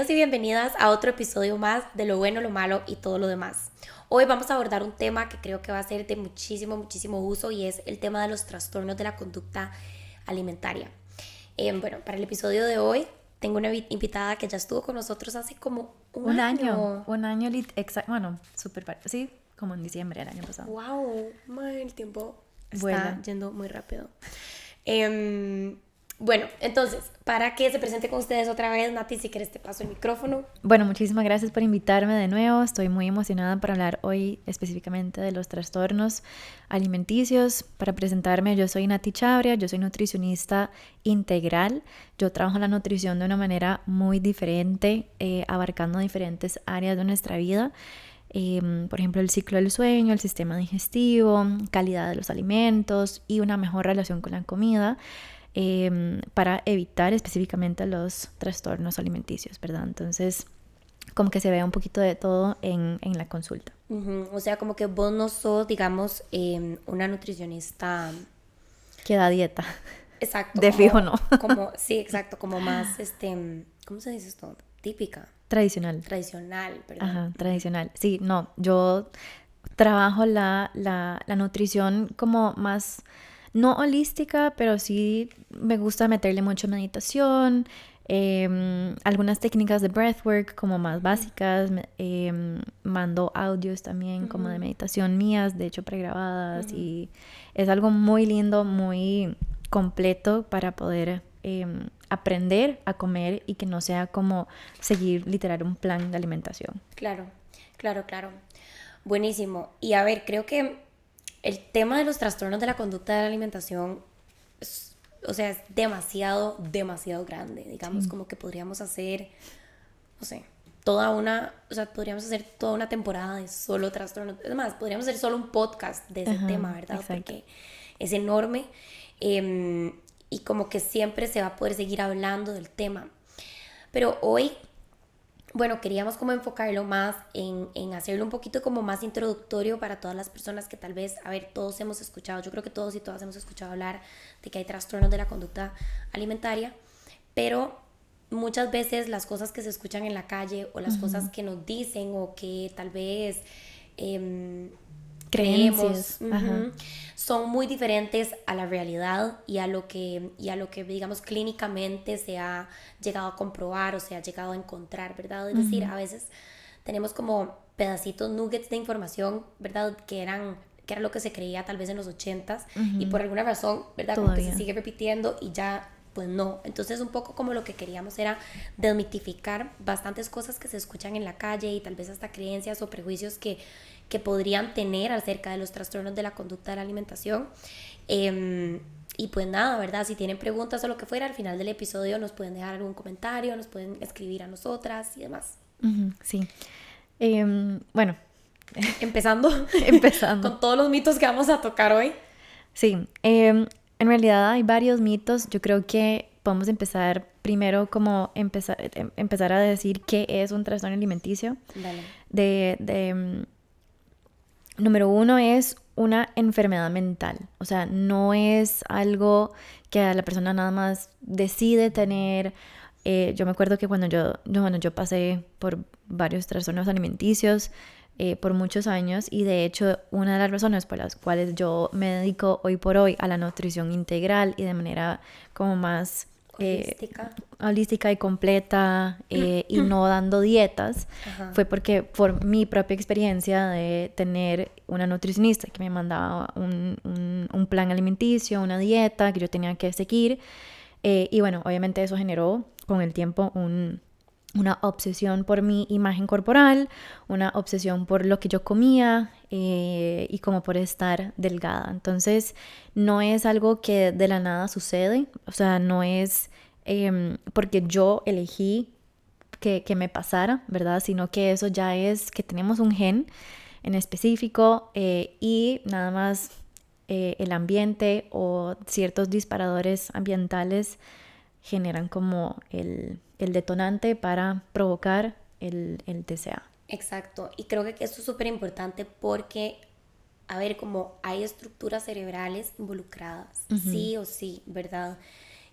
Bienvenidos y bienvenidas a otro episodio más de Lo Bueno, Lo Malo y todo lo demás. Hoy vamos a abordar un tema que creo que va a ser de muchísimo uso y es el tema de los trastornos de la conducta alimentaria. Bueno, para el episodio de hoy tengo una invitada que ya estuvo con nosotros hace como un año. Bueno, sí, como en diciembre del año pasado. Wow, man, el tiempo Vuela. está yendo muy rápido. Bueno, entonces, para que se presente con ustedes otra vez, Nati, si quieres te paso el micrófono. Bueno, muchísimas gracias por invitarme de nuevo. Estoy muy emocionada por hablar hoy específicamente de los trastornos alimenticios. Para presentarme, yo soy Nati Chabria, yo soy nutricionista integral. Yo trabajo la nutrición de una manera muy diferente, abarcando diferentes áreas de nuestra vida. Por ejemplo, el ciclo del sueño, el sistema digestivo, calidad de los alimentos y una mejor relación con la comida. Para evitar específicamente los trastornos alimenticios, ¿verdad? Entonces, como que se vea un poquito de todo en la consulta. O sea, como que vos no sos, digamos, una nutricionista... Que da dieta. Exacto. De fijo no. Sí, exacto, como más, ¿cómo se dice esto? Típica. Tradicional, ¿verdad? Ajá, tradicional. Sí, no, yo trabajo la nutrición como más... No holística, pero sí me gusta meterle mucho meditación, algunas técnicas de breathwork como más básicas, mando audios también como de meditación mías, de hecho pregrabadas, y es algo muy lindo, muy completo para poder aprender a comer y que no sea como seguir literal un plan de alimentación. Claro. Buenísimo. Y a ver, creo que el tema de los trastornos de la conducta de la alimentación es demasiado grande. Digamos, como que podríamos hacer, no sé, podríamos hacer toda una temporada de solo trastornos. Es más, podríamos hacer solo un podcast de ese tema, ¿verdad? Exacto. Porque es enorme y como que siempre se va a poder seguir hablando del tema. Pero hoy, bueno, queríamos como enfocarlo más en hacerlo un poquito como más introductorio para todas las personas que tal vez, a ver, todos hemos escuchado, yo creo que todos y todas hemos escuchado hablar de que hay trastornos de la conducta alimentaria, pero muchas veces las cosas que se escuchan en la calle o las cosas que nos dicen o que tal vez creemos, son muy diferentes a la realidad y a lo que digamos clínicamente se ha llegado a comprobar o se ha llegado a encontrar, ¿verdad? Es decir, a veces tenemos como pedacitos, nuggets de información, ¿verdad? Que era lo que se creía tal vez en los 80s y por alguna razón, ¿verdad? Todavía. Como que se sigue repitiendo y ya pues no. Entonces un poco como lo que queríamos era desmitificar bastantes cosas que se escuchan en la calle y tal vez hasta creencias o prejuicios que podrían tener acerca de los trastornos de la conducta de la alimentación. Y pues nada, ¿verdad? Si tienen preguntas o lo que fuera, al final del episodio nos pueden dejar algún comentario, nos pueden escribir a nosotras y demás. Sí. Bueno. Empezando con todos los mitos que vamos a tocar hoy. Sí, en realidad hay varios mitos. Yo creo que podemos empezar primero como empezar a decir qué es un trastorno alimenticio. Dale. Número uno es una enfermedad mental. O sea, no es algo que la persona nada más decide tener. Yo me acuerdo que cuando yo pasé por varios trastornos alimenticios por muchos años, y de hecho una de las razones por las cuales yo me dedico hoy por hoy a la nutrición integral y de manera como más holística y completa y no dando dietas, fue porque por mi propia experiencia de tener una nutricionista que me mandaba un plan alimenticio, una dieta que yo tenía que seguir, y bueno, obviamente eso generó con el tiempo una obsesión por mi imagen corporal, una obsesión por lo que yo comía y como por estar delgada. Entonces no es algo que de la nada sucede, o sea, no es porque yo elegí que me pasara, ¿verdad? Sino que eso ya es que tenemos un gen en específico y nada más el ambiente o ciertos disparadores ambientales generan como el detonante para provocar el TCA. Exacto, y creo que esto es súper importante porque, a ver, como hay estructuras cerebrales involucradas, sí o sí, ¿verdad?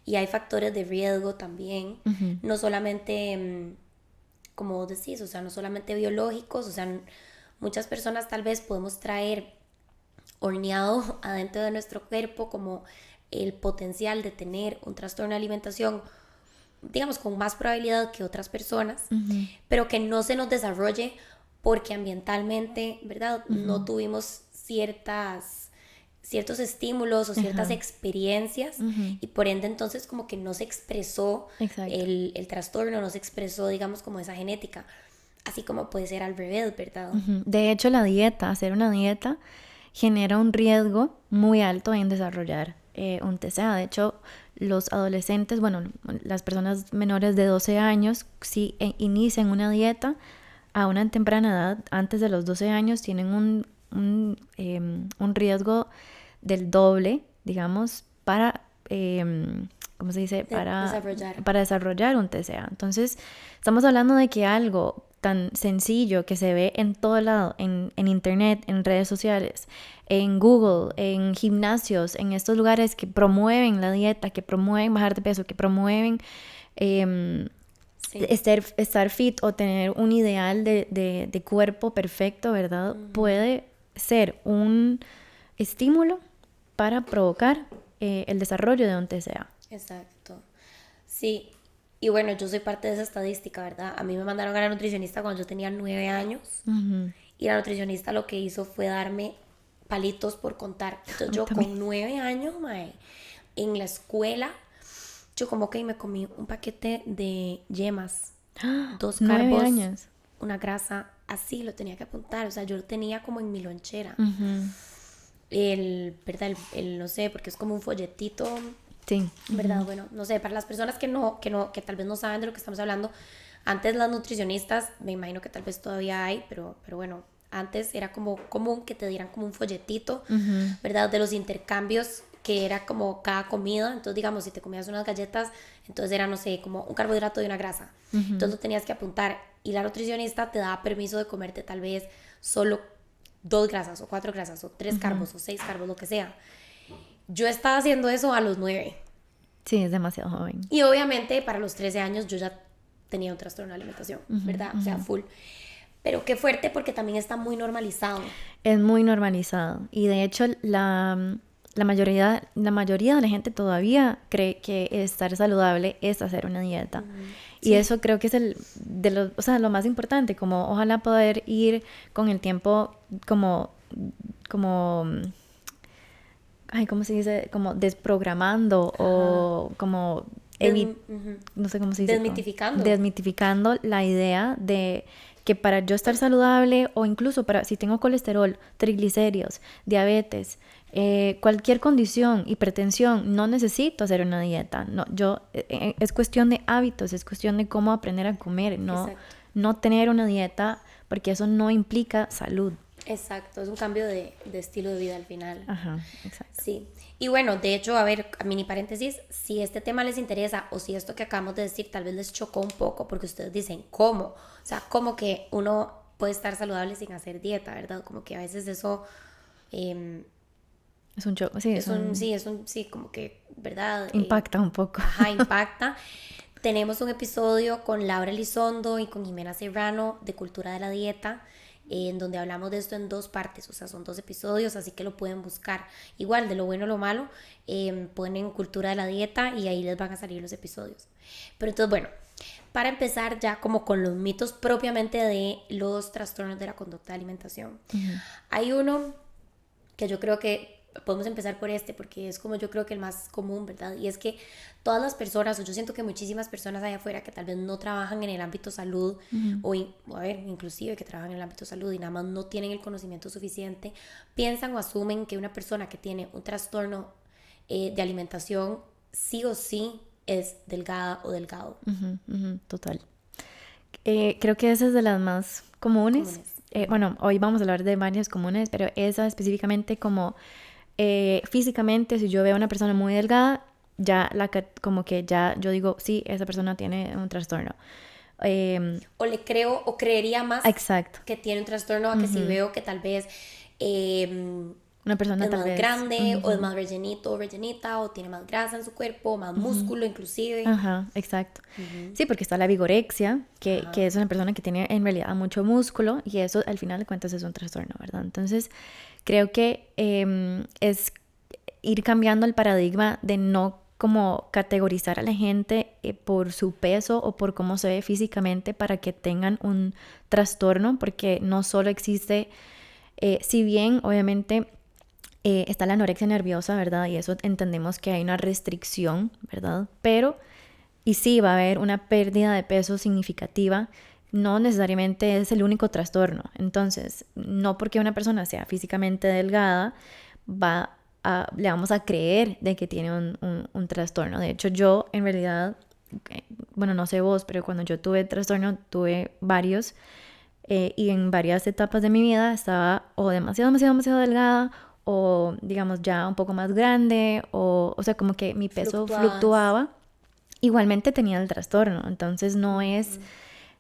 Y hay factores de riesgo también, no solamente como vos decís, o sea, no solamente biológicos, o sea, muchas personas tal vez podemos traer horneado adentro de nuestro cuerpo como el potencial de tener un trastorno de alimentación, digamos, con más probabilidad que otras personas, pero que no se nos desarrolle porque ambientalmente, ¿verdad? No tuvimos ciertos estímulos o ciertas experiencias y por ende entonces como que no se expresó el trastorno, no se expresó, digamos, como esa genética, así como puede ser al revés, ¿verdad? De hecho, hacer una dieta genera un riesgo muy alto en desarrollar un TCA. De hecho, los adolescentes, bueno, las personas menores de 12 años, si inician una dieta a una temprana edad, antes de los 12 años, tienen un riesgo del doble, digamos, para, ¿cómo se dice? Para desarrollar un TCA. Entonces, estamos hablando de que algo tan sencillo que se ve en todo lado, en internet, en redes sociales, en Google, en gimnasios, en estos lugares que promueven la dieta, que promueven bajar de peso, que promueven estar fit o tener un ideal de cuerpo perfecto, ¿verdad? Puede ser un estímulo para provocar el desarrollo de un TCA. Exacto. Sí. Y bueno, yo soy parte de esa estadística, ¿verdad? A mí me mandaron a la nutricionista cuando yo tenía 9 años. Y la nutricionista lo que hizo fue darme palitos por contar. Entonces yo con 9 años, mae, en la escuela, yo como que me comí un paquete de yemas, 2 carbos, una grasa, así lo tenía que apuntar. O sea, yo lo tenía como en mi lonchera. ¿Verdad? No sé, porque es como un folletito. Sí. ¿Verdad? Bueno, no sé, para las personas que tal vez no saben de lo que estamos hablando, antes las nutricionistas, me imagino que tal vez todavía hay, pero bueno, antes era como común que te dieran como un folletito, ¿verdad? De los intercambios que era como cada comida. Entonces, digamos, si te comías unas galletas, entonces era, no sé, como un carbohidrato y una grasa. Entonces lo tenías que apuntar y la nutricionista te daba permiso de comerte tal vez solo 2 grasas o 4 grasas o 3 carbos o 6 carbos, lo que sea. Yo estaba haciendo eso a los 9. Sí, es demasiado joven. Y obviamente para los 13 años yo ya tenía un trastorno de alimentación, ¿verdad? O sea, full. Pero qué fuerte porque también está muy normalizado. Es muy normalizado. Y de hecho la mayoría de la gente todavía cree que estar saludable es hacer una dieta. Y eso creo que es lo más importante, como ojalá poder ir con el tiempo como ¿cómo se dice? Como desprogramando o como no sé cómo se dice. Desmitificando la idea de que para yo estar saludable o incluso para si tengo colesterol, triglicéridos, diabetes, cualquier condición, hipertensión, no necesito hacer una dieta. No, es cuestión de hábitos, es cuestión de cómo aprender a comer, no tener una dieta, porque eso no implica salud. Exacto, es un cambio de estilo de vida al final. Ajá, exacto. Sí, y bueno, de hecho, a ver, mini paréntesis, si este tema les interesa o si esto que acabamos de decir tal vez les chocó un poco porque ustedes dicen, ¿cómo? O sea, ¿cómo que uno puede estar saludable sin hacer dieta, verdad? Como que a veces eso... es un choque, sí. Sí, como que, ¿verdad? Impacta un poco. Ajá, impacta. Tenemos un episodio con Laura Elizondo y con Jimena Serrano de Cultura de la Dieta, en donde hablamos de esto en 2 partes, o sea, son 2 episodios, así que lo pueden buscar. Igual, de lo bueno o lo malo, ponen Cultura de la Dieta y ahí les van a salir los episodios. Pero entonces, bueno, para empezar ya como con los mitos propiamente de los trastornos de la conducta de alimentación. Hay uno que yo creo que podemos empezar por porque es como yo creo que el más común, ¿verdad? Y es que todas las personas, o yo siento que muchísimas personas allá afuera que tal vez no trabajan en el ámbito salud, o a ver, inclusive que trabajan en el ámbito salud y nada más no tienen el conocimiento suficiente, piensan o asumen que una persona que tiene un trastorno de alimentación sí o sí es delgada o delgado. Total. Creo que esa es de las más comunes. Bueno, hoy vamos a hablar de varias comunes, pero esa específicamente como físicamente, si yo veo a una persona muy delgada, como que ya yo digo, sí, esa persona tiene un trastorno. O le creo o creería más exacto. que tiene un trastorno a que si veo que tal vez Una persona es tal más vez grande, o es más rellenito o rellenita, o tiene más grasa en su cuerpo, más músculo inclusive. Ajá, exacto. Sí, porque está la vigorexia, que es una persona que tiene en realidad mucho músculo y eso al final de cuentas es un trastorno, ¿verdad? Entonces, creo que es ir cambiando el paradigma de no como categorizar a la gente por su peso o por cómo se ve físicamente para que tengan un trastorno, porque no solo existe, si bien obviamente está la anorexia nerviosa, ¿verdad? Y eso entendemos que hay una restricción, ¿verdad? Pero, y sí, va a haber una pérdida de peso significativa, no necesariamente es el único trastorno. Entonces, no porque una persona sea físicamente delgada, le vamos a creer de que tiene un trastorno. De hecho, yo en realidad, bueno, no sé vos, pero cuando yo tuve trastorno, tuve varios, y en varias etapas de mi vida estaba o demasiado delgada o digamos ya un poco más grande o sea, como que mi peso fluctuaba. Igualmente tenía el trastorno, entonces no es...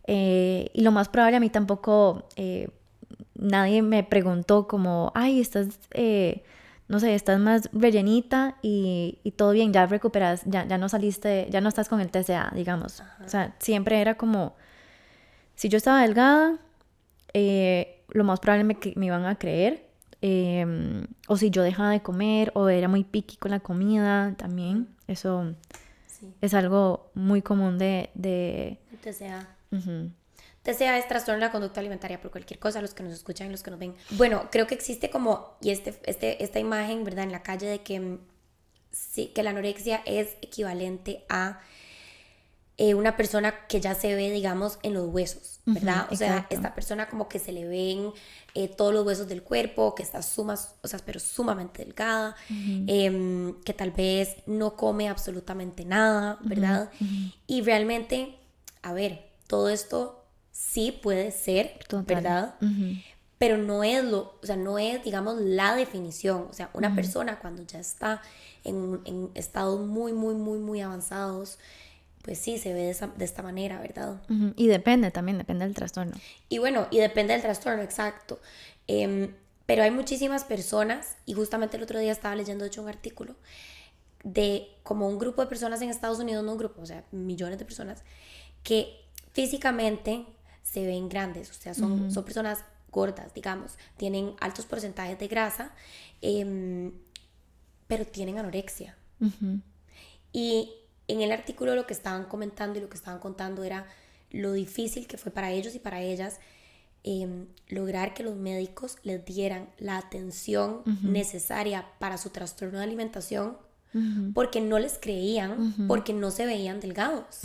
y lo más probable a mí tampoco... nadie me preguntó como, ay, estás... no sé, estás más rellenita y todo bien, ya recuperas, ya no saliste, ya no estás con el TCA, digamos. Ajá. O sea, siempre era como, si yo estaba delgada, lo más probable me iban a creer. O si yo dejaba de comer o era muy picky con la comida también. Eso sí. Es algo muy común de TCA. TCA es trastorno de la conducta alimentaria por cualquier cosa, los que nos escuchan y los que nos ven. Bueno, creo que existe como, y esta imagen, ¿verdad? En la calle de que, sí, que la anorexia es equivalente a una persona que ya se ve, digamos, en los huesos, ¿verdad? O sea, esta persona como que se le ven todos los huesos del cuerpo, que está pero sumamente delgada, que tal vez no come absolutamente nada, ¿verdad? Y realmente, a ver, todo esto sí puede ser, total, ¿verdad? Pero no es no es, digamos, la definición. O sea, una persona cuando ya está en estados muy avanzados, pues sí, se ve de esta manera, ¿verdad? Y depende del trastorno. Y bueno, y depende del trastorno, exacto. Pero hay muchísimas personas, y justamente el otro día estaba leyendo, de hecho, un artículo de como un grupo de personas en Estados Unidos, no un grupo, o sea, millones de personas, que físicamente se ven grandes, o sea, son personas gordas, digamos, tienen altos porcentajes de grasa, pero tienen anorexia. Y en el artículo lo que estaban comentando y lo que estaban contando era lo difícil que fue para ellos y para ellas lograr que los médicos les dieran la atención necesaria para su trastorno de alimentación, porque no les creían, porque no se veían delgados.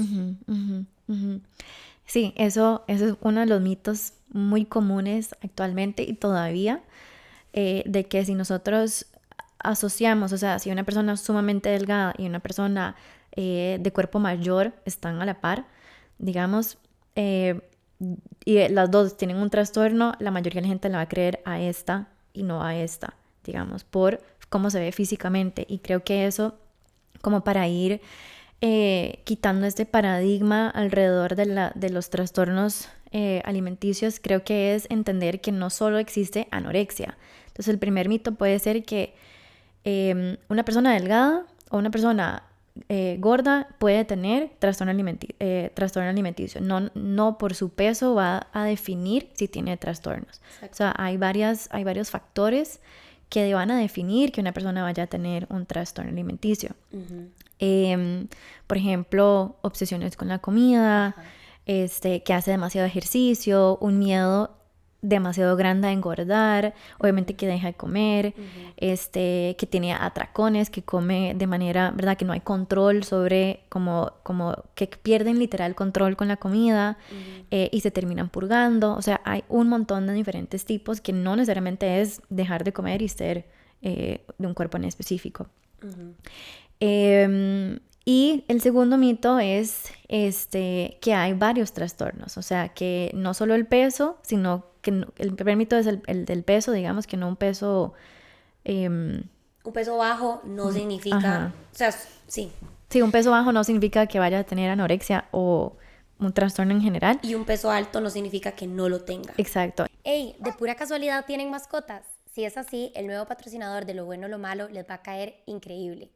Sí, eso es uno de los mitos muy comunes actualmente y todavía, de que si nosotros asociamos, o sea, si una persona sumamente delgada y una persona de cuerpo mayor están a la par, digamos, y las dos tienen un trastorno, la mayoría de la gente la va a creer a esta y no a esta, digamos, por cómo se ve físicamente. Y creo que eso, como para ir quitando este paradigma alrededor de los trastornos alimenticios, creo que es entender que no solo existe anorexia. Entonces el primer mito puede ser que una persona delgada o una persona gorda puede tener trastorno alimenticio. No por su peso va a definir si tiene trastornos. Exacto. O sea, hay varios factores que van a definir que una persona vaya a tener un trastorno alimenticio. Por ejemplo, obsesiones con la comida, que hace demasiado ejercicio, un miedo demasiado grande a engordar, obviamente que deja de comer, que tiene atracones, que come de manera, ¿verdad? Que no hay control sobre, como que pierden literal control con la comida, y se terminan purgando. O sea, hay un montón de diferentes tipos que no necesariamente es dejar de comer y ser de un cuerpo en específico. Y el segundo mito es que hay varios trastornos, o sea, que no solo el peso, sino que el primer mito es el del peso, digamos, que no un peso... un peso bajo no significa... O sea, sí. Sí, un peso bajo no significa que vaya a tener anorexia o un trastorno en general. Y un peso alto no significa que no lo tenga. Exacto. Ey, ¿de pura casualidad tienen mascotas? Si es así, el nuevo patrocinador de Lo Bueno Lo Malo les va a caer increíble.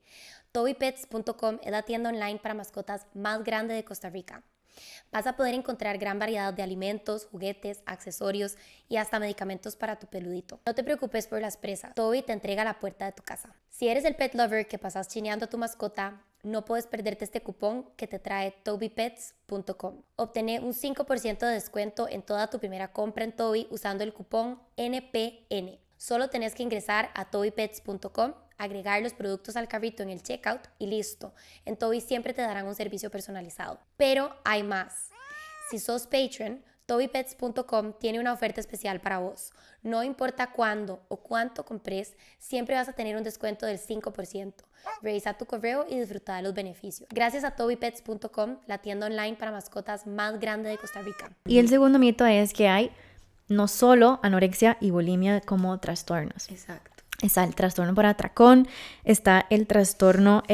TobyPets.com es la tienda online para mascotas más grande de Costa Rica. Vas a poder encontrar gran variedad de alimentos, juguetes, accesorios y hasta medicamentos para tu peludito. No te preocupes por las presas, Toby te entrega a la puerta de tu casa. Si eres el pet lover que pasas chineando a tu mascota, no puedes perderte este cupón que te trae TobyPets.com. Obtener un 5% de descuento en toda tu primera compra en Toby usando el cupón NPN. Solo tenés que ingresar a TobyPets.com, agregar los productos al carrito en el checkout y listo. En Toby siempre te darán un servicio personalizado. Pero hay más. Si sos Patreon, TobyPets.com tiene una oferta especial para vos. No importa cuándo o cuánto compres, siempre vas a tener un descuento del 5%. Revisa tu correo y disfruta de los beneficios. Gracias a TobyPets.com, la tienda online para mascotas más grande de Costa Rica. Y el segundo mito es que hay no solo anorexia y bulimia como trastornos. Exacto. Está el trastorno por atracón, está el trastorno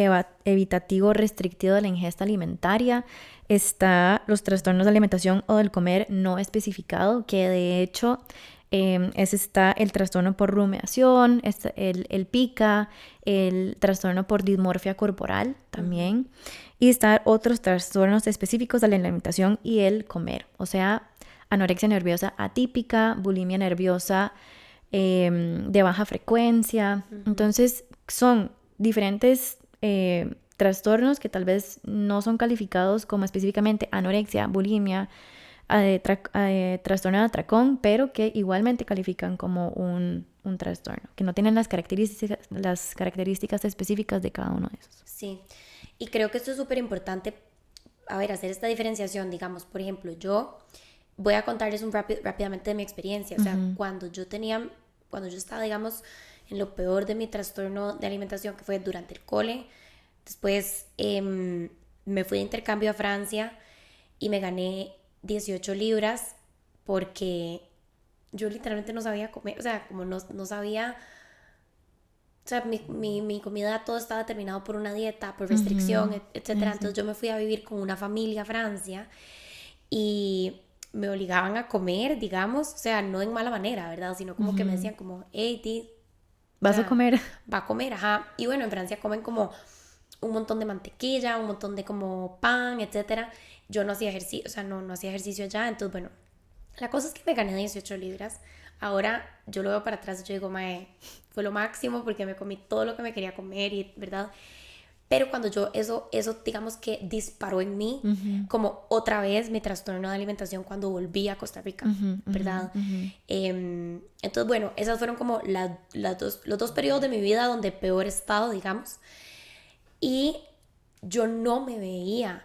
evitativo restrictivo de la ingesta alimentaria, está los trastornos de alimentación o del comer no especificado, que de hecho está el trastorno por rumiación, el pica, el trastorno por dismorfia corporal también, y están otros trastornos específicos de la alimentación y el comer, o sea, anorexia nerviosa atípica, bulimia nerviosa de baja frecuencia. Entonces son diferentes trastornos que tal vez no son calificados como específicamente anorexia, bulimia, trastorno de atracón, pero que igualmente califican como un trastorno, que no tienen las características específicas de cada uno de esos. Sí, y creo que esto es súper importante, a ver, hacer esta diferenciación. Digamos, por ejemplo, yo voy a contarles rápidamente de mi experiencia. O sea, cuando yo estaba, digamos, en lo peor de mi trastorno de alimentación, que fue durante el cole, después me fui de intercambio a Francia y me gané 18 libras porque yo literalmente no sabía comer, o sea, como no sabía, o sea, mi comida, todo estaba determinado por una dieta, por restricción, etcétera. Entonces yo me fui a vivir con una familia a Francia y me obligaban a comer, digamos, o sea, no en mala manera, ¿verdad? Sino como que me decían como, hey, ¿Vas a comer? Va a comer, ajá. Y bueno, en Francia comen como un montón de mantequilla, un montón de como pan, etcétera. Yo no hacía ejercicio, o sea, no hacía ejercicio allá. Entonces, bueno, la cosa es que me gané 18 libras. Ahora yo lo veo para atrás y yo digo, mae, fue lo máximo porque me comí todo lo que me quería comer, y, ¿verdad? Pero cuando yo, eso digamos que disparó en mí como otra vez mi trastorno de alimentación cuando volví a Costa Rica, ¿verdad? Entonces, bueno, esas fueron como los dos periodos de mi vida donde peor he estado, digamos. Y yo no me veía,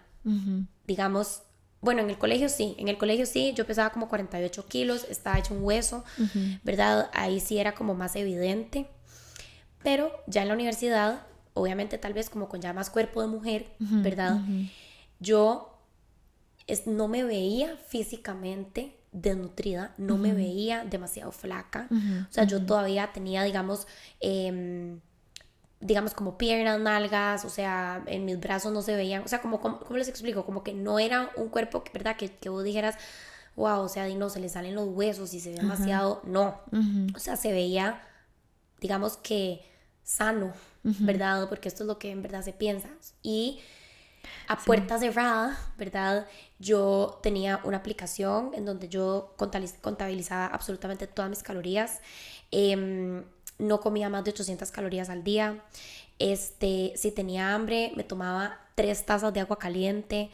digamos, bueno, en el colegio sí, yo pesaba como 48 kilos, estaba hecho un hueso, ¿verdad? Ahí sí era como más evidente. Pero ya en la universidad, obviamente tal vez como con ya más cuerpo de mujer, ¿verdad? Yo no me veía físicamente desnutrida, no me veía demasiado flaca. O sea, yo todavía tenía, digamos como piernas, nalgas, o sea, en mis brazos no se veían, o sea, ¿cómo les explico? Como que no era un cuerpo, ¿verdad? Que vos dijeras, wow, o sea, no, se le salen los huesos y se ve demasiado, no. O sea, se veía, digamos que sano, ¿verdad? Porque esto es lo que en verdad se piensa. Y a puerta cerrada, ¿verdad? Yo tenía una aplicación en donde yo contabilizaba absolutamente todas mis calorías. No comía más de 800 calorías al día. Si tenía hambre, me tomaba 3 tazas de agua caliente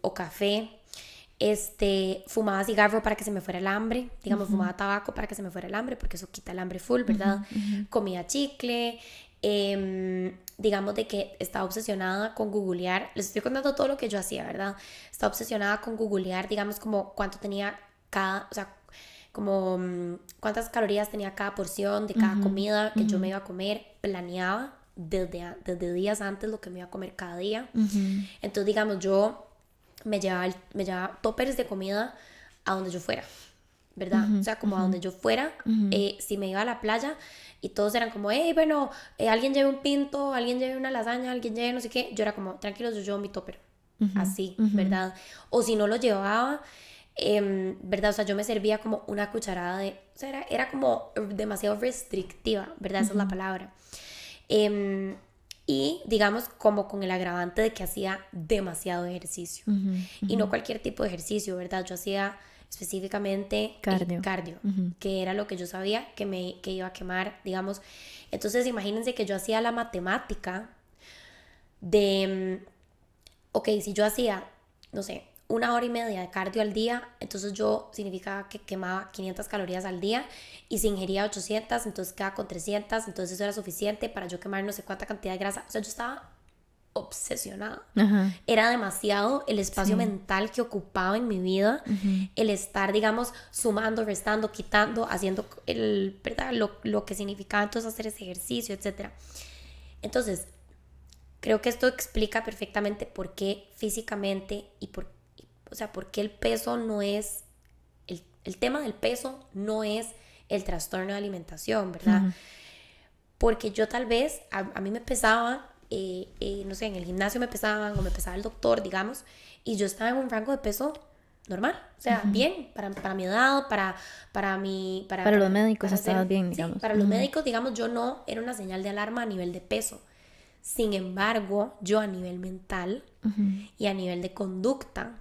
o café. Fumaba cigarro para que se me fuera el hambre, digamos, fumaba tabaco para que se me fuera el hambre, porque eso quita el hambre full, ¿verdad? Comía chicle, digamos de que estaba obsesionada con googlear, les estoy contando todo lo que yo hacía, ¿verdad? Estaba obsesionada con googlear, digamos, como cuánto tenía o sea, como cuántas calorías tenía cada porción de cada comida que yo me iba a comer, planeaba desde días antes lo que me iba a comer cada día. Entonces, digamos, yo me llevaba toppers de comida a donde yo fuera, ¿verdad? O sea, como a donde yo fuera, si me iba a la playa y todos eran como, hey, bueno, alguien lleve un pinto, alguien lleve una lasaña, alguien lleve no sé qué, yo era como, tranquilos, yo llevo mi topper, así, ¿verdad? O si no lo llevaba, ¿verdad? O sea, yo me servía como una cucharada de... O sea, era como demasiado restrictiva, ¿verdad? Esa es la palabra. Y digamos como con el agravante de que hacía demasiado ejercicio. Y no cualquier tipo de ejercicio, ¿verdad? Yo hacía específicamente cardio, que era lo que yo sabía que iba a quemar, digamos. Entonces imagínense que yo hacía la matemática de, ok, si yo hacía, no sé, 1 hora y media de cardio al día, entonces yo significaba que quemaba 500 calorías al día, y si ingería 800, entonces quedaba con 300, entonces eso era suficiente para yo quemar no sé cuánta cantidad de grasa. O sea, yo estaba obsesionada. Era demasiado el espacio mental que ocupaba en mi vida, el estar, digamos, sumando, restando, quitando, haciendo ¿verdad? Lo que significaba entonces hacer ese ejercicio, etc. Entonces, creo que esto explica perfectamente por qué físicamente o sea, por qué el peso no es, el tema del peso no es el trastorno de alimentación, ¿verdad? Porque yo tal vez, a mí me pesaba, no sé, en el gimnasio me pesaban, o me pesaba el doctor, digamos, y yo estaba en un rango de peso normal, o sea, bien, para mi edad, para los médicos estabas bien, digamos. Sí, para los médicos, digamos, yo no era una señal de alarma a nivel de peso. Sin embargo, yo a nivel mental y a nivel de conducta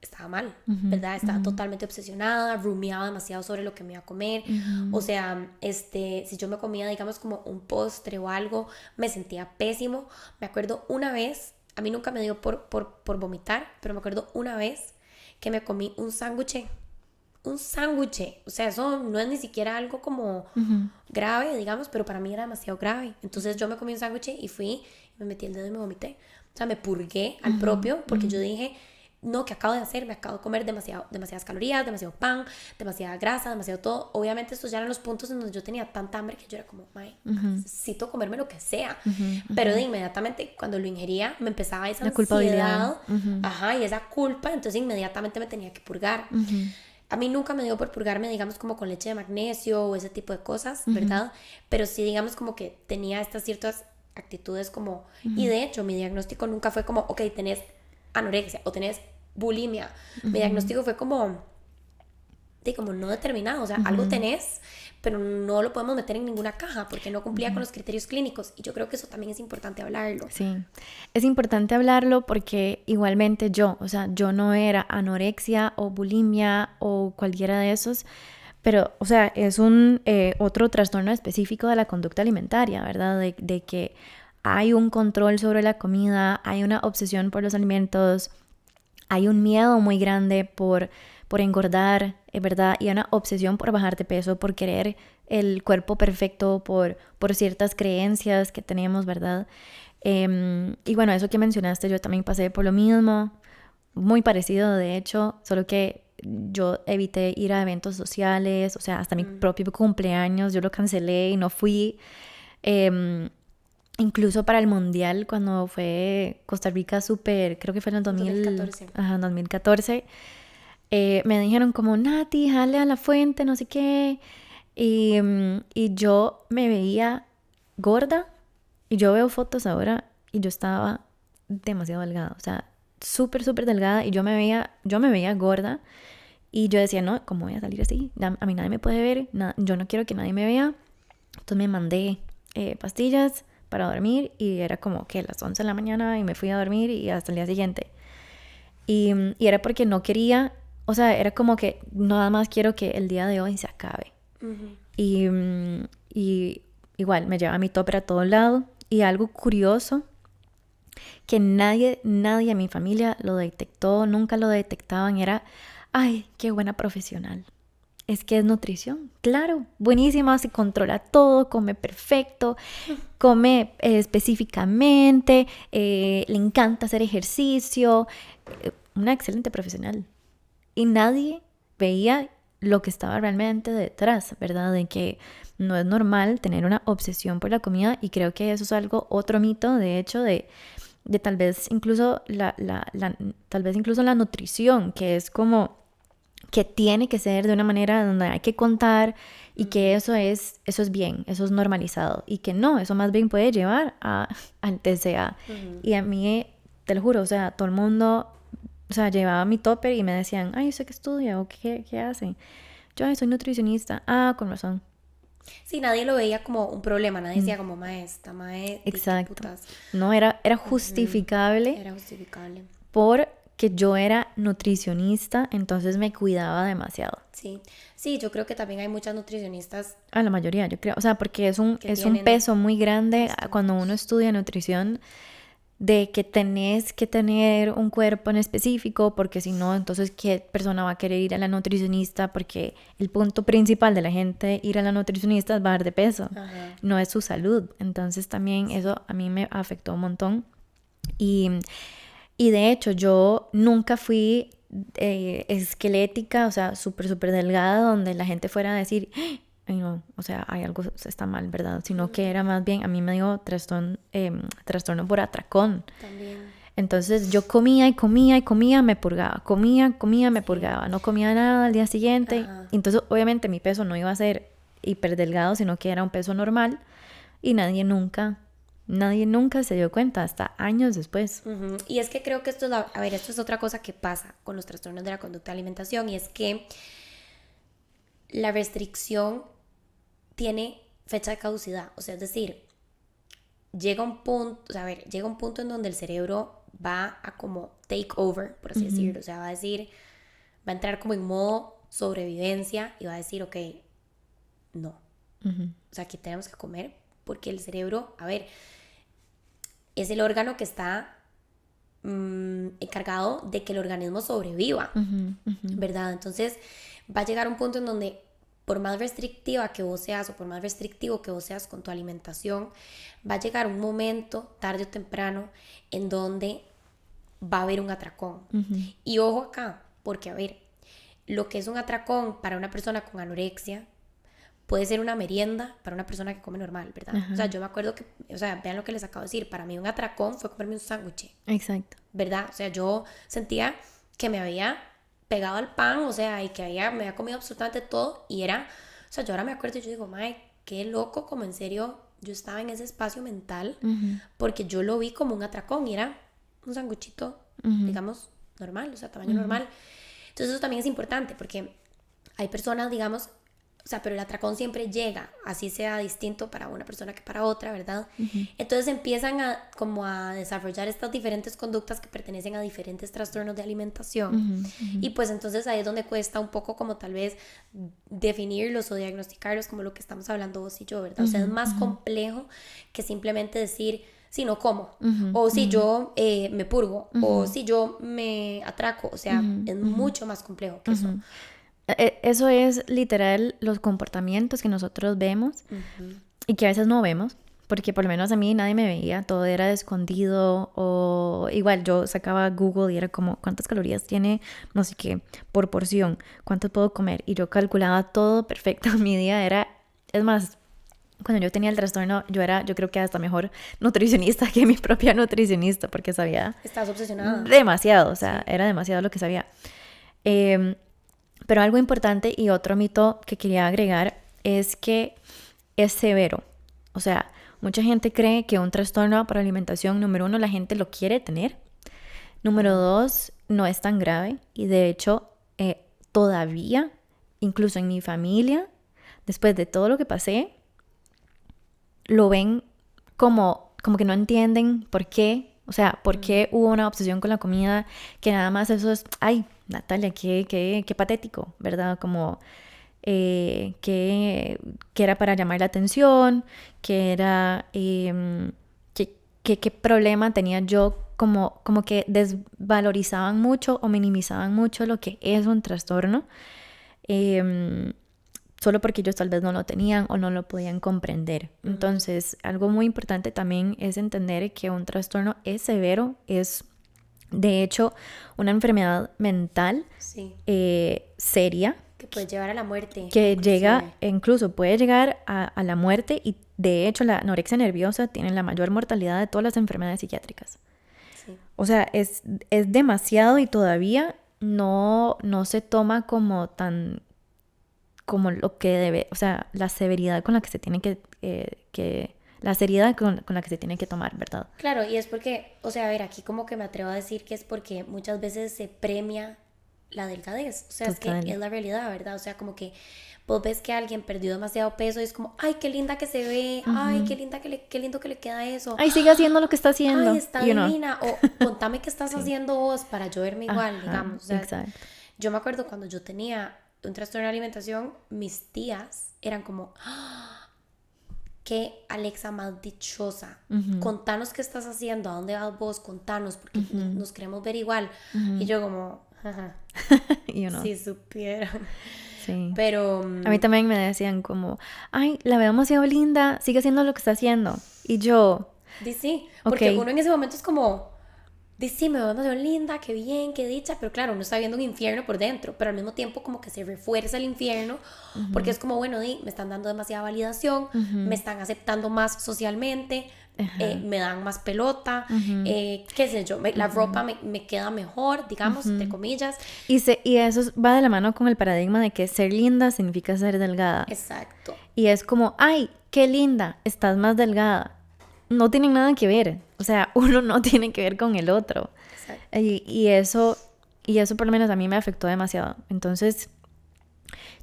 estaba mal, ¿verdad? Estaba totalmente obsesionada, rumiaba demasiado sobre lo que me iba a comer. O sea, si yo me comía, digamos, como un postre o algo, me sentía pésimo. Me acuerdo una vez, a mí nunca me dio por vomitar, pero me acuerdo una vez que me comí un sándwich. O sea, eso no es ni siquiera algo como grave, digamos, pero para mí era demasiado grave. Entonces yo me comí un sándwich y fui, me metí el dedo y me vomité. O sea, me purgué al propio, porque yo dije, no, ¿qué acabo de hacer? Me acabo de comer demasiadas calorías, demasiado pan, demasiada grasa, demasiado todo. Obviamente estos ya eran los puntos en donde yo tenía tanta hambre que yo era como, necesito comerme lo que sea. Pero de inmediatamente cuando lo ingería me empezaba esa ansiedad, y esa culpa, entonces inmediatamente me tenía que purgar. A mí nunca me dio por purgarme, digamos, como con leche de magnesio o ese tipo de cosas, ¿verdad? Pero sí, digamos, como que tenía estas ciertas actitudes como... Y de hecho, mi diagnóstico nunca fue como, ok, tenés anorexia o tenés bulimia. Mi diagnóstico fue como no determinado. O sea, algo tenés, pero no lo podemos meter en ninguna caja porque no cumplía con los criterios clínicos. Y yo creo que eso también es importante hablarlo. Sí, es importante hablarlo porque igualmente yo no era anorexia o bulimia o cualquiera de esos, pero, o sea, es un otro trastorno específico de la conducta alimentaria, ¿verdad? De que hay un control sobre la comida, hay una obsesión por los alimentos, hay un miedo muy grande por engordar, ¿verdad? Y una obsesión por bajar de peso, por querer el cuerpo perfecto, por ciertas creencias que tenemos, ¿verdad? Y bueno, eso que mencionaste, yo también pasé por lo mismo, muy parecido de hecho, solo que yo evité ir a eventos sociales, o sea, hasta mi propio cumpleaños yo lo cancelé y no fui. Incluso para el mundial, cuando fue Costa Rica creo que fue en el 2014. Ajá, 2014. Me dijeron como, Nati, jale a la fuente, no sé qué. Y yo me veía gorda. Y yo veo fotos ahora y yo estaba demasiado delgada. O sea, súper, súper delgada. Y yo me veía gorda. Y yo decía, no, ¿cómo voy a salir así? A mí nadie me puede ver. Yo no quiero que nadie me vea. Entonces me mandé pastillas para dormir. Y era como que las 11 de la mañana y me fui a dormir y hasta el día siguiente. Y era porque no quería... O sea, era como que nada más quiero que el día de hoy se acabe. Y igual me llevaba mi topper a todo lado. Y algo curioso, que nadie en mi familia lo detectó, nunca lo detectaban, era, ay, qué buena profesional. Es que es nutrición, claro, buenísima, se controla todo, come perfecto, come específicamente, le encanta hacer ejercicio, una excelente profesional. Y nadie veía lo que estaba realmente detrás, ¿verdad? De que no es normal tener una obsesión por la comida, y creo que eso es otro mito, de hecho, de tal vez incluso tal vez incluso la nutrición, que es como que tiene que ser de una manera donde hay que contar y que eso es bien, eso es normalizado, y que no, eso más bien puede llevar al TCA. Y a mí, te lo juro, o sea, todo el mundo o sea, llevaba mi topper y me decían, ay, ¿usted qué estudia o qué hace? Yo, ay, soy nutricionista. Ah, con razón. Sí, nadie lo veía como un problema, nadie Mm, decía como maestra, qué exacto. putas. No, era Ujú. justificable Era justificable. porque yo era nutricionista, entonces me cuidaba demasiado. Sí, sí, yo creo que también hay muchas nutricionistas A la mayoría, yo creo. O sea, porque que es un tienen peso muy grande cuando uno estudios. estudia nutrición de que tenés que tener un cuerpo en específico, porque si no, entonces, ¿qué persona va a querer ir a la nutricionista? Porque el punto principal de la gente ir a la nutricionista es bajar de peso, Ajá, no es su salud. Entonces también sí. eso a mí me afectó un montón. Y, y de hecho yo nunca fui esquelética, o sea, súper delgada, donde la gente fuera a decir, ay no, o sea, hay algo está mal, ¿verdad? Sino que era más bien, a mí me dio trastorno por atracón. También, Entonces yo comía y comía y comía, me purgaba, comía, me sí. purgaba, no comía nada al día siguiente. Ajá. Entonces obviamente mi peso no iba a ser hiper delgado, sino que era un peso normal y nadie nunca se dio cuenta hasta años después. Ujú. Y es que creo que esto es, a ver, esto es otra cosa que pasa con los trastornos de la conducta de alimentación y es que la restricción tiene fecha de caducidad, o sea, es decir, llega un punto, o sea, a ver, llega un punto en donde el cerebro va a como take over, por así Ujú, decirlo, o sea, va a decir, va a entrar como en modo sobrevivencia y va a decir, ok, no, ujú, o sea, aquí tenemos que comer porque el cerebro, a ver, es el órgano que está encargado de que el organismo sobreviva, ujú, ujú, ¿verdad? Entonces va a llegar un punto en donde por más restrictiva que vos seas o por más restrictivo que vos seas con tu alimentación, va a llegar un momento, tarde o temprano, en donde va a haber un atracón. ujú, Y ojo acá, porque a ver, lo que es un atracón para una persona con anorexia puede ser una merienda para una persona que come normal, ¿verdad? O sea, ajá, yo me acuerdo que, o sea, vean lo que les acabo de decir, para mí un atracón fue comerme un sándwich, exacto. ¿verdad? O sea, yo sentía que me había pegado al pan, o sea, y que me había comido absolutamente todo y era, o sea, yo ahora me acuerdo y yo digo, mae, qué loco, como en serio, yo estaba en ese espacio mental Ujú, porque yo lo vi como un atracón y era un sanguchito, ujú, digamos, normal, o sea, tamaño ujú, normal. Entonces eso también es importante porque hay personas, digamos, o sea, pero el atracón siempre llega, así sea distinto para una persona que para otra, ¿verdad? ujú, Entonces empiezan a como a desarrollar estas diferentes conductas que pertenecen a diferentes trastornos de alimentación. ujú, ujú, Y pues entonces ahí es donde cuesta un poco como tal vez definirlos o diagnosticarlos como lo que estamos hablando vos y yo, ¿verdad? O sea, es ujú, más ujú, complejo que simplemente decir, si no como, ujú, o si ujú, yo me purgo, o ujú, si yo me atraco, o sea, ujú, es ujú, mucho más complejo que eso. ujú. Eso es literal los comportamientos que nosotros vemos Ujú. y que a veces no vemos, porque por lo menos a mí nadie me veía, todo era de escondido o igual yo sacaba Google y era como cuántas calorías tiene no sé qué por porción, cuánto puedo comer y yo calculaba todo perfecto. Mi día era, es más, cuando yo tenía el trastorno yo creo que hasta mejor nutricionista que mi propia nutricionista porque sabía Estás obsesionada. demasiado, o sea, Sí. era demasiado lo que sabía. Em, pero algo importante y otro mito que quería agregar es que es severo. O sea, mucha gente cree que un trastorno por alimentación, número uno, la gente lo quiere tener. Número Ajá. dos, no es tan grave. Y de hecho, todavía, incluso en mi familia, después de todo lo que pasé, lo ven como que no entienden por qué. O sea, por qué hubo una obsesión con la comida, que nada más eso es, ay, Natalia, qué patético, ¿verdad? Como que era para llamar la atención, que era, qué problema tenía yo, como que desvalorizaban mucho o minimizaban mucho lo que es un trastorno, eh, solo porque ellos tal vez no lo tenían o no lo podían comprender. Ujú. Entonces, algo muy importante también es entender que un trastorno es severo, es de hecho una enfermedad mental Sí. seria Que puede llevar a la muerte, que llega, inclusive. incluso puede llegar a la muerte y de hecho la anorexia nerviosa tiene la mayor mortalidad de todas las enfermedades psiquiátricas. Sí. O sea, es demasiado y todavía no se toma como tan, como lo que debe, o sea, la severidad con la que se tiene que la seriedad con la que se tiene que tomar, ¿verdad? Claro, y es porque, o sea, a ver, aquí como que me atrevo a decir que es porque muchas veces se premia la delgadez, o sea, es que Total. es la realidad, ¿verdad? O sea, como que vos ves que alguien perdió demasiado peso y es como, ay, qué linda que se ve, ay, qué linda qué lindo que le queda eso, Ay, sigue haciendo lo que está ay, haciendo, está you know. divina, o contame qué estás Sí. haciendo vos para yo verme igual, Ajá, digamos, o sea, exacto. yo me acuerdo cuando yo tenía un trastorno de alimentación, mis tías eran como, qué Alexa más dichosa. Contanos qué estás haciendo, a dónde vas vos, contanos, porque nos queremos ver igual. Y yo como, jaja, You know. si supieran. Sí. Pero, A mí también me decían como, ay, la veo demasiado linda, sigue haciendo lo que está haciendo. Y yo, di sí, ok, porque uno en ese momento es como, di sí, me veo demasiado linda, qué bien, qué dicha, pero claro, uno está viendo un infierno por dentro, pero al mismo tiempo como que se refuerza el infierno, porque es como, bueno, di, me están dando demasiada validación, me están aceptando más socialmente, me dan más pelota, qué sé yo, la ropa me queda mejor, digamos, entre comillas. y eso va de la mano con el paradigma de que ser linda significa ser delgada. Exacto. Y es como, ay, qué linda, estás más delgada. No tienen nada que ver. O sea, uno no tiene que ver con el otro. Exacto. Y eso por lo menos a mí me afectó demasiado. Entonces,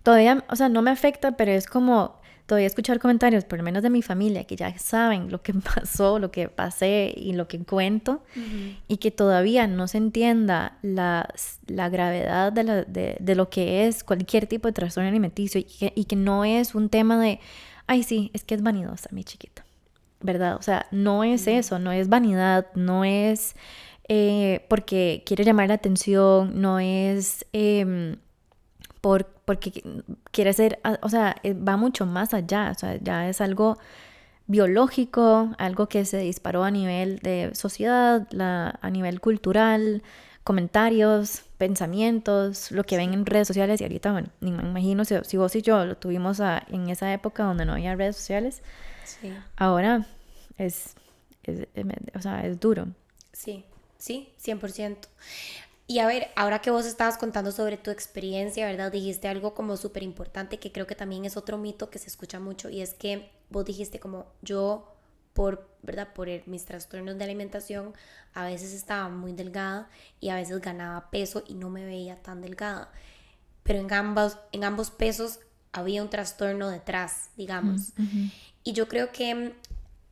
todavía, o sea, no me afecta, pero es como todavía escuchar comentarios, por lo menos de mi familia, que ya saben lo que pasó, lo que pasé y lo que cuento, y que todavía no se entienda la gravedad de lo que es cualquier tipo de trastorno alimenticio y que no es un tema de, ay, sí, es que es vanidosa, mi chiquita, ¿verdad? O sea, no es eso, no es vanidad, no es porque quiere llamar la atención, no es porque quiere ser, o sea, va mucho más allá, o sea, ya es algo biológico, algo que se disparó a nivel de sociedad, a nivel cultural, comentarios, pensamientos, lo que ven en redes sociales. Y ahorita, bueno, ni me imagino si vos y yo lo tuvimos en esa época donde no había redes sociales. Sí. Ahora o sea, es duro. Sí, sí, 100%. Y a ver, ahora que vos estabas contando sobre tu experiencia, ¿verdad? Dijiste algo como súper importante que creo que también es otro mito que se escucha mucho y es que vos dijiste como yo ¿verdad? Por mis trastornos de alimentación a veces estaba muy delgada y a veces ganaba peso y no me veía tan delgada. Pero en ambos pesos había un trastorno detrás, digamos. Y yo creo que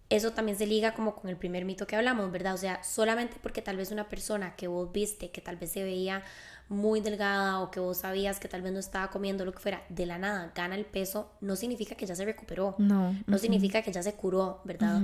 eso también se liga como con el primer mito que hablamos, ¿verdad? O sea, solamente porque tal vez una persona que vos viste que tal vez se veía muy delgada o que vos sabías que tal vez no estaba comiendo lo que fuera, de la nada gana el peso, no significa que ya se recuperó. No significa que ya se curó, ¿verdad?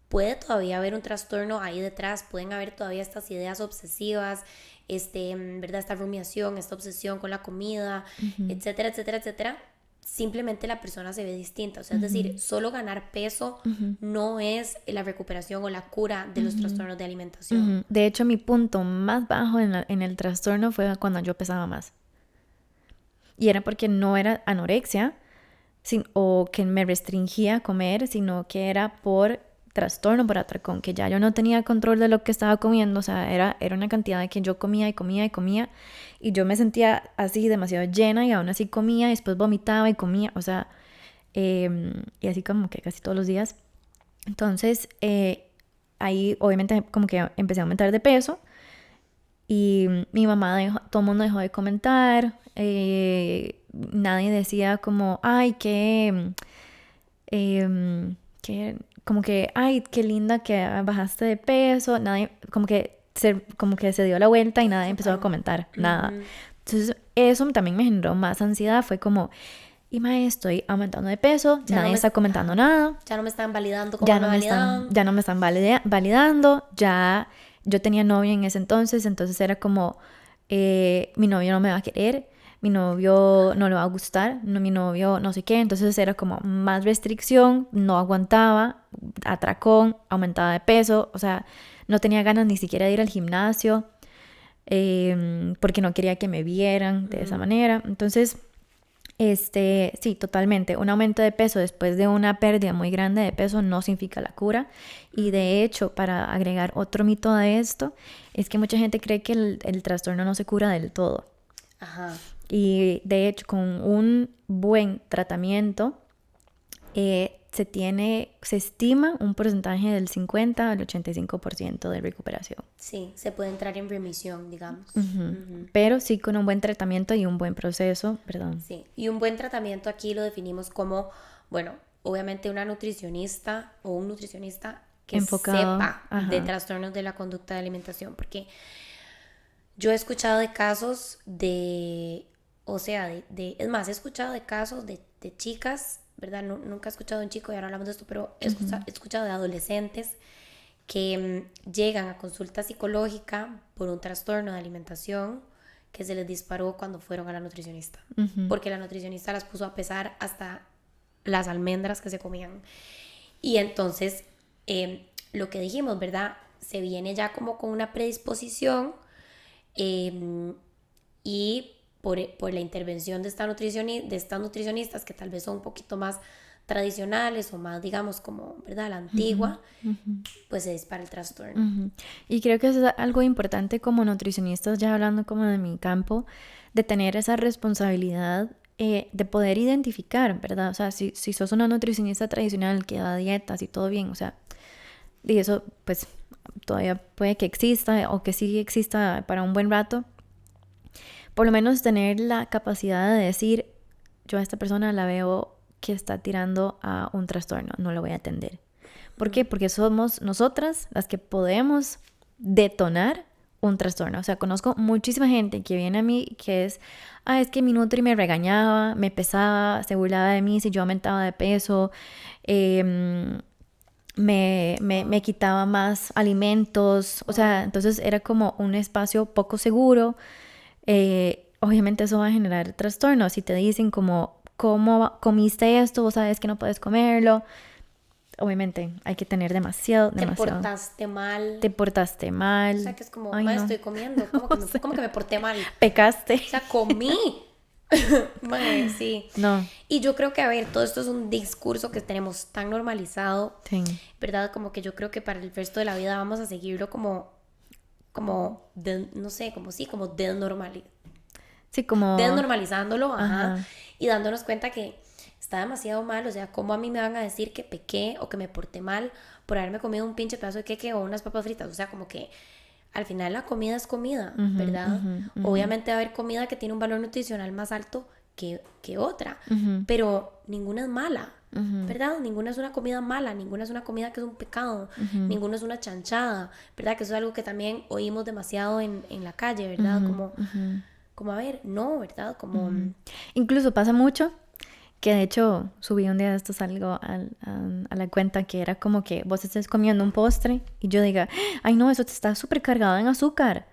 Puede todavía haber un trastorno ahí detrás, pueden haber todavía estas ideas obsesivas, ¿verdad? Esta rumiación, esta obsesión con la comida, etcétera, etcétera, etcétera. Simplemente la persona se ve distinta, o sea, es decir, solo ganar peso no es la recuperación o la cura de los trastornos de alimentación. De hecho, mi punto más bajo en el trastorno fue cuando yo pesaba más. Y era porque no era anorexia o que me restringía a comer, sino que era por trastorno, por atracón, que ya yo no tenía control de lo que estaba comiendo. O sea, era una cantidad de que yo comía y comía y comía y yo me sentía así demasiado llena y aún así comía y después vomitaba y comía, o sea, y así como que casi todos los días. Entonces, ahí obviamente como que empecé a aumentar de peso y mi mamá todo el mundo dejó de comentar, nadie decía como, ay, como que, ay, qué linda que bajaste de peso, nadie, como que se dio la vuelta y nadie empezó a comentar nada. Entonces, eso también me generó más ansiedad, fue como, y mae, estoy aumentando de peso, nadie está comentando nada. Ya no me están validando como me validaban. Ya no me están validando, ya yo tenía novio en ese entonces era como, mi novio no me va a querer, mi novio no le va a gustar, mi novio no sé qué, entonces era como más restricción, no aguantaba, atracón, aumentaba de peso, o sea, no tenía ganas ni siquiera de ir al gimnasio, porque no quería que me vieran de esa manera. Entonces, sí, totalmente, un aumento de peso después de una pérdida muy grande de peso no significa la cura. Y de hecho, para agregar otro mito de esto, es que mucha gente cree que el trastorno no se cura del todo. Ajá. Y de hecho, con un buen tratamiento se estima un porcentaje del 50 al 85% de recuperación. Sí, se puede entrar en remisión, digamos. Pero sí con un buen tratamiento y un buen proceso, perdón. Sí, y un buen tratamiento aquí lo definimos como, bueno, obviamente una nutricionista o un nutricionista que enfocado, sepa de trastornos de la conducta de alimentación, porque yo he escuchado de casos o sea, es más, he escuchado de casos de chicas, ¿verdad? Nunca he escuchado de un chico y ahora hablamos de esto, pero he escuchado de adolescentes que llegan a consulta psicológica por un trastorno de alimentación que se les disparó cuando fueron a la nutricionista, porque la nutricionista las puso a pesar hasta las almendras que se comían. Y entonces, lo que dijimos, ¿verdad? Se viene ya como con una predisposición y por la intervención de estas nutricionistas que tal vez son un poquito más tradicionales o más, digamos, como, ¿verdad? La antigua, pues se dispara el trastorno. Y creo que eso es algo importante como nutricionistas, ya hablando como de mi campo, de tener esa responsabilidad de poder identificar, ¿verdad? O sea, si sos una nutricionista tradicional que da dietas y todo bien, o sea, y eso pues todavía puede que exista o que sí exista para un buen rato, por lo menos tener la capacidad de decir, yo a esta persona la veo que está tirando a un trastorno, no lo voy a atender. ¿Por qué? Porque somos nosotras las que podemos detonar un trastorno. O sea, conozco muchísima gente que viene a mí que es que mi nutri me regañaba, me pesaba, se burlaba de mí si yo aumentaba de peso, me quitaba más alimentos. O sea, entonces era como un espacio poco seguro. Obviamente eso va a generar trastornos. Si te dicen como, ¿cómo comiste esto? Vos sabes que no puedes comerlo. Obviamente hay que tener demasiado. Te portaste mal. O sea, que es como, no estoy comiendo. ¿Cómo que me porté mal? Pecaste. O sea, comí. Madre, sí. No. Y yo creo que, a ver, todo esto es un discurso que tenemos tan normalizado. Sí. ¿Verdad? Como que yo creo que para el resto de la vida vamos a seguirlo como desnormalizándolo, y dándonos cuenta que está demasiado mal. O sea, ¿cómo a mí me van a decir que pequé o que me porté mal por haberme comido un pinche pedazo de queque o unas papas fritas? O sea, como que al final la comida es comida, ¿verdad? Obviamente va a haber comida que tiene un valor nutricional más alto que otra, pero ninguna es mala, ¿verdad? Ninguna es una comida mala, ninguna es una comida que es un pecado, ninguna es una chanchada, ¿verdad? Que eso es algo que también oímos demasiado en la calle, ¿verdad? Como a ver, no, ¿verdad? Como... Incluso pasa mucho que de hecho subí un día de estos algo a la cuenta que era como que vos estés comiendo un postre y yo diga, ay no, eso te está súper cargado en azúcar.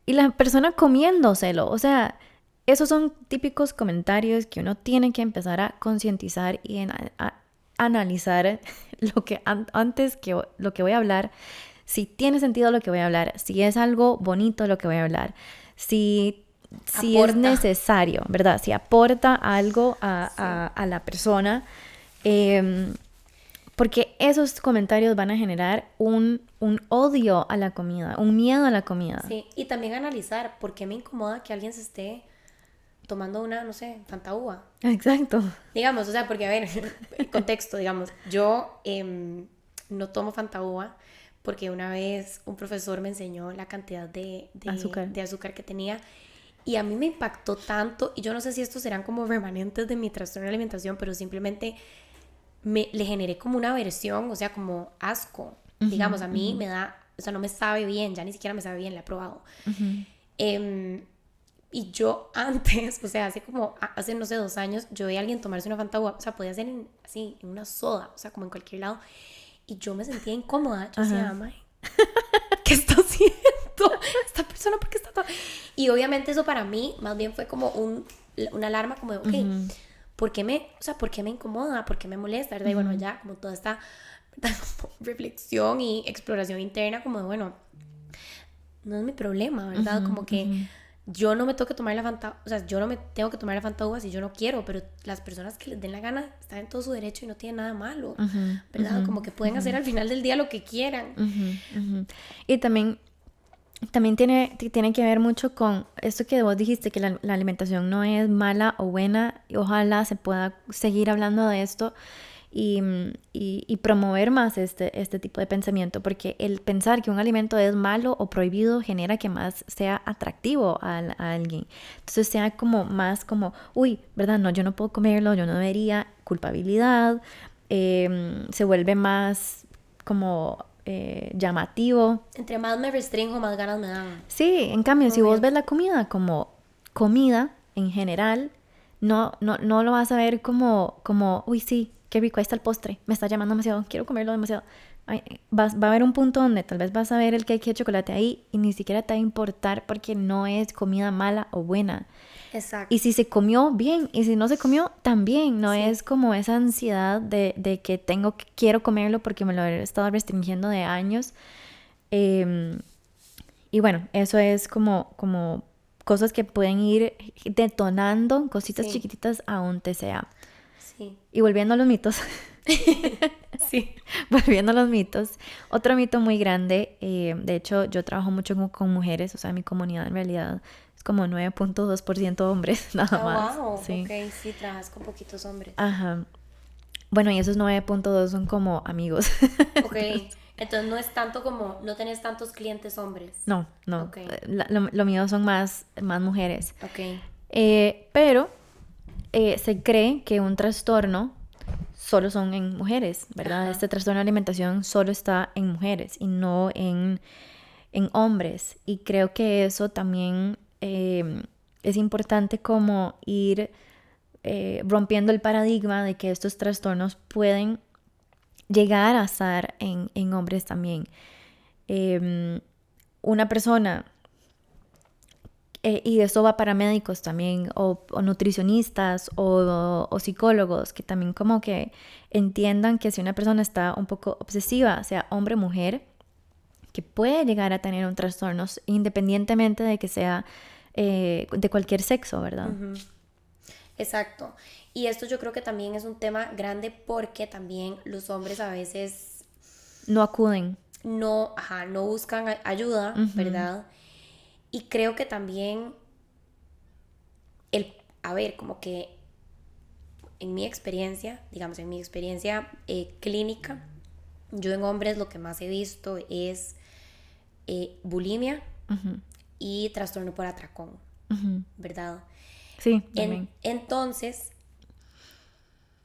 Y la persona comiéndoselo, o sea... Esos son típicos comentarios que uno tiene que empezar a concientizar y a analizar lo que antes que lo que voy a hablar, si tiene sentido lo que voy a hablar, si es algo bonito lo que voy a hablar, si es necesario, ¿verdad? Si aporta algo a la persona, porque esos comentarios van a generar un odio a la comida, un miedo a la comida. Sí, y también analizar por qué me incomoda que alguien se esté tomando una, no sé, Fanta Uva. Exacto. Digamos, o sea, porque a ver, el contexto, digamos, yo no tomo Fanta Uva porque una vez un profesor me enseñó la cantidad de azúcar que tenía y a mí me impactó tanto, y yo no sé si estos serán como remanentes de mi trastorno de alimentación, pero simplemente le generé como una aversión, o sea, como asco. Digamos, a mí me da, o sea, no me sabe bien, ya ni siquiera me sabe bien, la he probado. Y yo antes, o sea, hace no sé 2 años, yo veía a alguien tomarse una Fanta Uva, o sea, podía ser así, en una soda, o sea, como en cualquier lado, y yo me sentía incómoda. Yo decía, "Mae, ¿qué está haciendo esta persona? ¿Por qué está tan...?" Y obviamente eso para mí más bien fue como una alarma, como de, ok, ¿por qué me incomoda? ¿Por qué me molesta? ¿Verdad? Y bueno, ya como toda esta reflexión y exploración interna, como de, bueno, no es mi problema, ¿verdad? Como que yo no me tengo que tomar la Fanta, o sea, yo no me tengo que tomar la Fanta Uva si yo no quiero, pero las personas que les den la gana están en todo su derecho y no tienen nada malo, ¿verdad? Como que pueden hacer al final del día lo que quieran. Y también tiene que ver mucho con esto que vos dijiste, que la alimentación no es mala o buena, y ojalá se pueda seguir hablando de esto. y promover más este tipo de pensamiento, porque el pensar que un alimento es malo o prohibido genera que más sea atractivo a alguien. Entonces sea como más como, uy, ¿verdad? No, yo no puedo comerlo, yo no debería, culpabilidad, se vuelve más como llamativo. Entre más me restringo, más ganas me dan. Sí, en cambio, si vos Obvio. ves la comida como comida en general, no lo vas a ver como, uy, sí, qué rico, ahí está el postre, me está llamando demasiado, quiero comerlo demasiado. Ay, va a haber un punto donde tal vez vas a ver el cake de chocolate ahí y ni siquiera te va a importar porque no es comida mala o buena. Exacto. Y si se comió, bien, y si no se comió, también. No Sí. es como esa ansiedad de que quiero comerlo porque me lo he estado restringiendo de años. Em, y bueno, eso es como cosas que pueden ir detonando, cositas Sí. chiquititas a un TCA. Sí. Y volviendo a los mitos, Sí. volviendo a los mitos, otro mito muy grande, de hecho yo trabajo mucho con mujeres, o sea, mi comunidad en realidad es como 9.2% hombres, nada más. Wow. Sí. Ok, sí, trabajas con poquitos hombres. Ajá. Bueno, y esos 9.2 son como amigos. Ok, entonces no es tanto como, no tenés tantos clientes hombres. No, no. Ok, Lo mío son más mujeres. ok. Pero se cree que un trastorno solo son en mujeres, ¿verdad? Ajá. Este trastorno de alimentación solo está en mujeres y no en hombres. Y creo que eso también es importante como ir rompiendo el paradigma de que estos trastornos pueden llegar a estar en hombres también. Una persona, y eso va para médicos también, o nutricionistas, o psicólogos, que también como que entiendan que si una persona está un poco obsesiva, sea hombre o mujer, que puede llegar a tener un trastorno independientemente de que sea de cualquier sexo, ¿verdad? Exacto. Y esto yo creo que también es un tema grande porque también los hombres a veces No acuden. no buscan ayuda, ¿verdad? Y creo que también a ver, como que en mi experiencia, digamos, en mi experiencia clínica, yo en hombres lo que más he visto es bulimia y trastorno por atracón, ¿verdad? Sí, también. Entonces,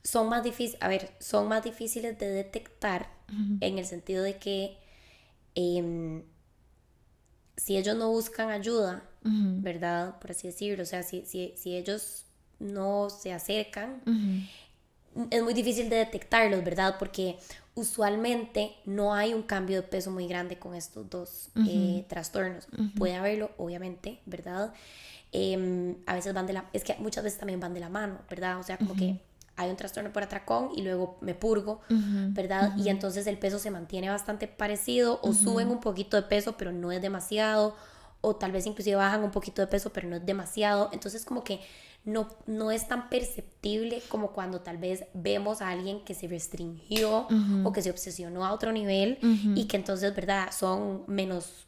son más difíciles de detectar en el sentido de que si ellos no buscan ayuda, ¿verdad? Por así decirlo, o sea, si ellos no se acercan, es muy difícil de detectarlos, ¿verdad? Porque usualmente no hay un cambio de peso muy grande con estos dos trastornos. Puede haberlo, obviamente, ¿verdad? A veces es que muchas veces también van de la mano, ¿verdad? O sea, como que hay un trastorno por atracón y luego me purgo, ¿verdad? Y entonces el peso se mantiene bastante parecido o suben un poquito de peso, pero no es demasiado, o tal vez inclusive bajan un poquito de peso, pero no es demasiado. Entonces como que no es tan perceptible como cuando tal vez vemos a alguien que se restringió o que se obsesionó a otro nivel y que entonces, ¿verdad? Son menos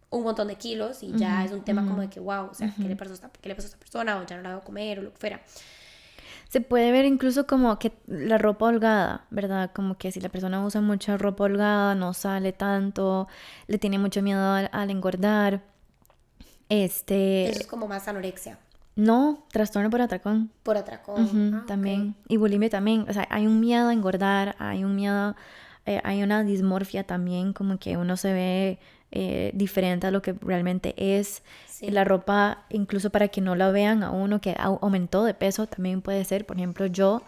un montón de kilos y ya es un tema como de que, wow, o sea, ¿qué le pasó a esta persona? O ya no la debo comer o lo que fuera. Se puede ver incluso como que la ropa holgada, ¿verdad? Como que si la persona usa mucha ropa holgada, no sale tanto, le tiene mucho miedo al engordar. Eso es como más anorexia. No, trastorno por atracón. Por atracón. Ok. También. Y bulimia también. O sea, hay un miedo a engordar, hay un miedo, hay una dismorfia también, como que uno se ve diferente a lo que realmente es. Sí. La ropa, incluso para que no la vean a uno que aumentó de peso, también puede ser. Por ejemplo, yo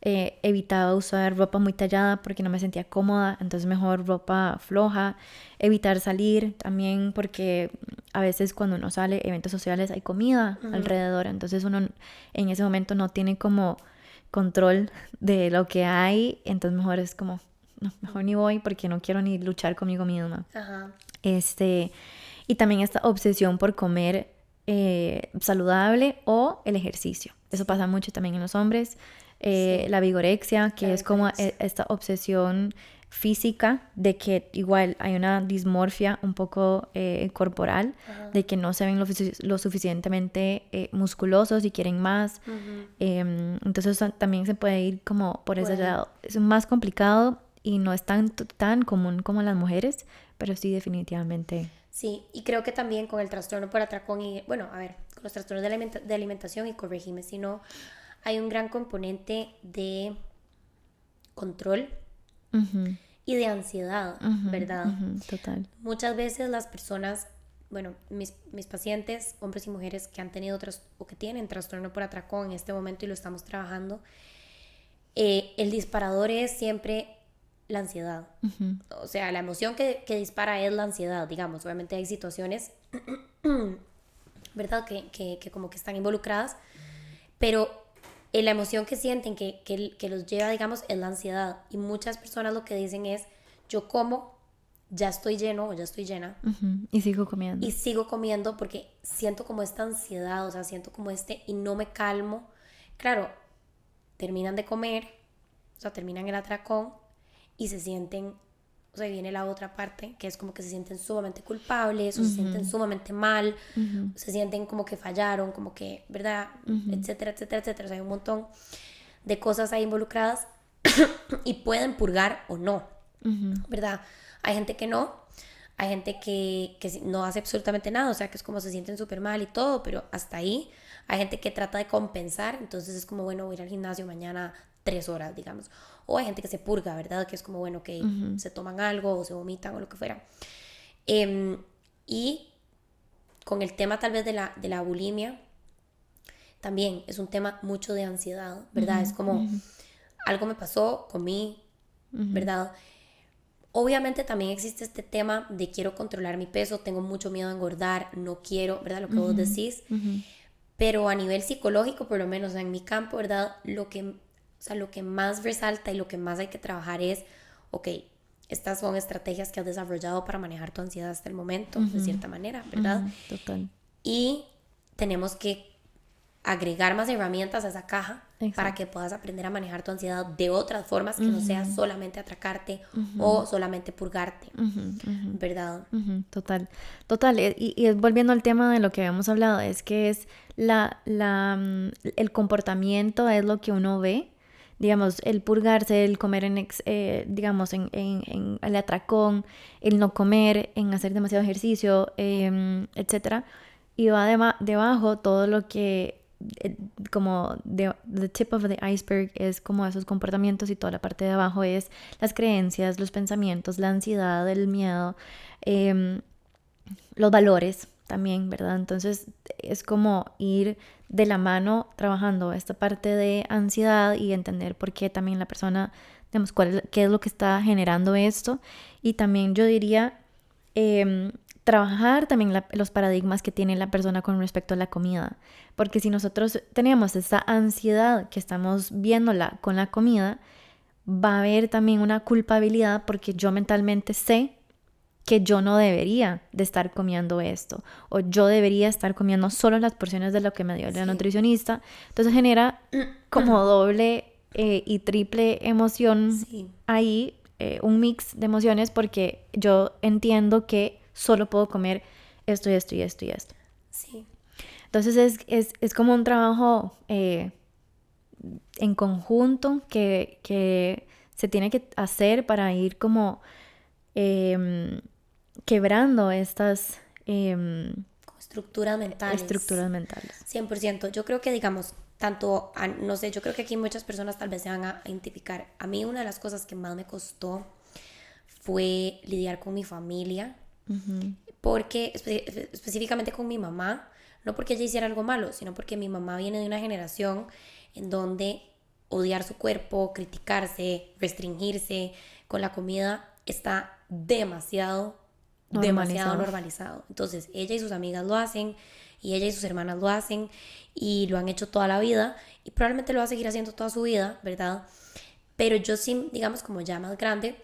evitaba usar ropa muy tallada porque no me sentía cómoda, entonces mejor ropa floja. Evitar salir también porque a veces cuando uno sale, eventos sociales, hay comida alrededor, entonces uno en ese momento no tiene como control de lo que hay, entonces mejor es como, no, mejor ni voy porque no quiero ni luchar conmigo misma. Ajá. Y también esta obsesión por comer saludable o el ejercicio. Eso pasa mucho también en los hombres. La vigorexia, que es como esta obsesión física, de que igual hay una dismorfia un poco corporal, de que no se ven lo suficientemente musculosos y quieren más. Entonces también se puede ir como por ese lado. Es más complicado y no es tan común como las mujeres, pero sí definitivamente. Sí, y creo que también con el trastorno por atracón y, bueno, a ver, con los trastornos de alimentación, y corregime si no, hay un gran componente de control y de ansiedad, ¿verdad? Total. Muchas veces las personas, bueno, mis pacientes, hombres y mujeres que han tenido o que tienen trastorno por atracón en este momento y lo estamos trabajando, el disparador es siempre la ansiedad. O sea, la emoción que dispara es la ansiedad, digamos. Obviamente hay situaciones, ¿verdad? Que como que están involucradas, pero la emoción que sienten que los lleva, digamos, es la ansiedad. Y muchas personas lo que dicen es, yo como, ya estoy lleno o ya estoy llena. Y sigo comiendo. Y sigo comiendo porque siento como esta ansiedad, o sea, siento como y no me calmo. Claro, terminan de comer, o sea, terminan el atracón y se sienten, o sea, viene la otra parte, que es como que se sienten sumamente culpables, o se sienten sumamente mal, se sienten como que fallaron, como que, ¿verdad? Etcétera, etcétera, etcétera. O sea, hay un montón de cosas ahí involucradas y pueden purgar o no, ¿verdad? Hay gente que no, hay gente que no hace absolutamente nada, o sea, que es como se sienten súper mal y todo, pero hasta ahí. Hay gente que trata de compensar, entonces es como, bueno, voy a ir al gimnasio mañana 3 horas, digamos. O hay gente que se purga, ¿verdad? Que es como, bueno, que se toman algo o se vomitan o lo que fuera. Y con el tema tal vez de la bulimia, también es un tema mucho de ansiedad, ¿verdad? Es como, algo me pasó, comí, ¿verdad? Obviamente también existe este tema de quiero controlar mi peso, tengo mucho miedo a engordar, no quiero, ¿verdad? Lo que vos decís. Pero a nivel psicológico, por lo menos en mi campo, ¿verdad? Lo que más resalta y lo que más hay que trabajar es, ok, estas son estrategias que has desarrollado para manejar tu ansiedad hasta el momento, de cierta manera, ¿verdad? Total. Y tenemos que agregar más herramientas a esa caja. Exacto. Para que puedas aprender a manejar tu ansiedad de otras formas que no sea solamente atracarte o solamente purgarte, ¿verdad? Total. Y volviendo al tema de lo que habíamos hablado, es que es el comportamiento es lo que uno ve. Digamos, el purgarse, el comer digamos, en el atracón, el no comer, en hacer demasiado ejercicio, etcétera. Y va debajo todo lo que como the tip of the iceberg es como esos comportamientos, y toda la parte de abajo es las creencias, los pensamientos, la ansiedad, el miedo, los valores también, ¿verdad? Entonces es como ir de la mano trabajando esta parte de ansiedad y entender por qué también la persona, digamos, qué es lo que está generando esto. Y también yo diría trabajar también los paradigmas que tiene la persona con respecto a la comida, porque si nosotros tenemos esa ansiedad que estamos viéndola con la comida, va a haber también una culpabilidad porque yo mentalmente sé que yo no debería de estar comiendo esto, o yo debería estar comiendo solo las porciones de lo que me dio la nutricionista. Entonces genera como doble y triple emoción ahí, un mix de emociones, porque yo entiendo que solo puedo comer esto y esto y esto y esto. Sí. Entonces es como un trabajo en conjunto que se tiene que hacer para ir como quebrando estas estructuras mentales. 100%. Yo creo que, digamos, no sé, yo creo que aquí muchas personas tal vez se van a identificar. A mí una de las cosas que más me costó fue lidiar con mi familia. Porque específicamente con mi mamá, no porque ella hiciera algo malo, sino porque mi mamá viene de una generación en donde odiar su cuerpo, criticarse, restringirse con la comida está demasiado normalizado. Entonces ella y sus amigas lo hacen, y ella y sus hermanas lo hacen, y lo han hecho toda la vida, y probablemente lo va a seguir haciendo toda su vida, ¿verdad? Pero yo sí, digamos, como ya más grande,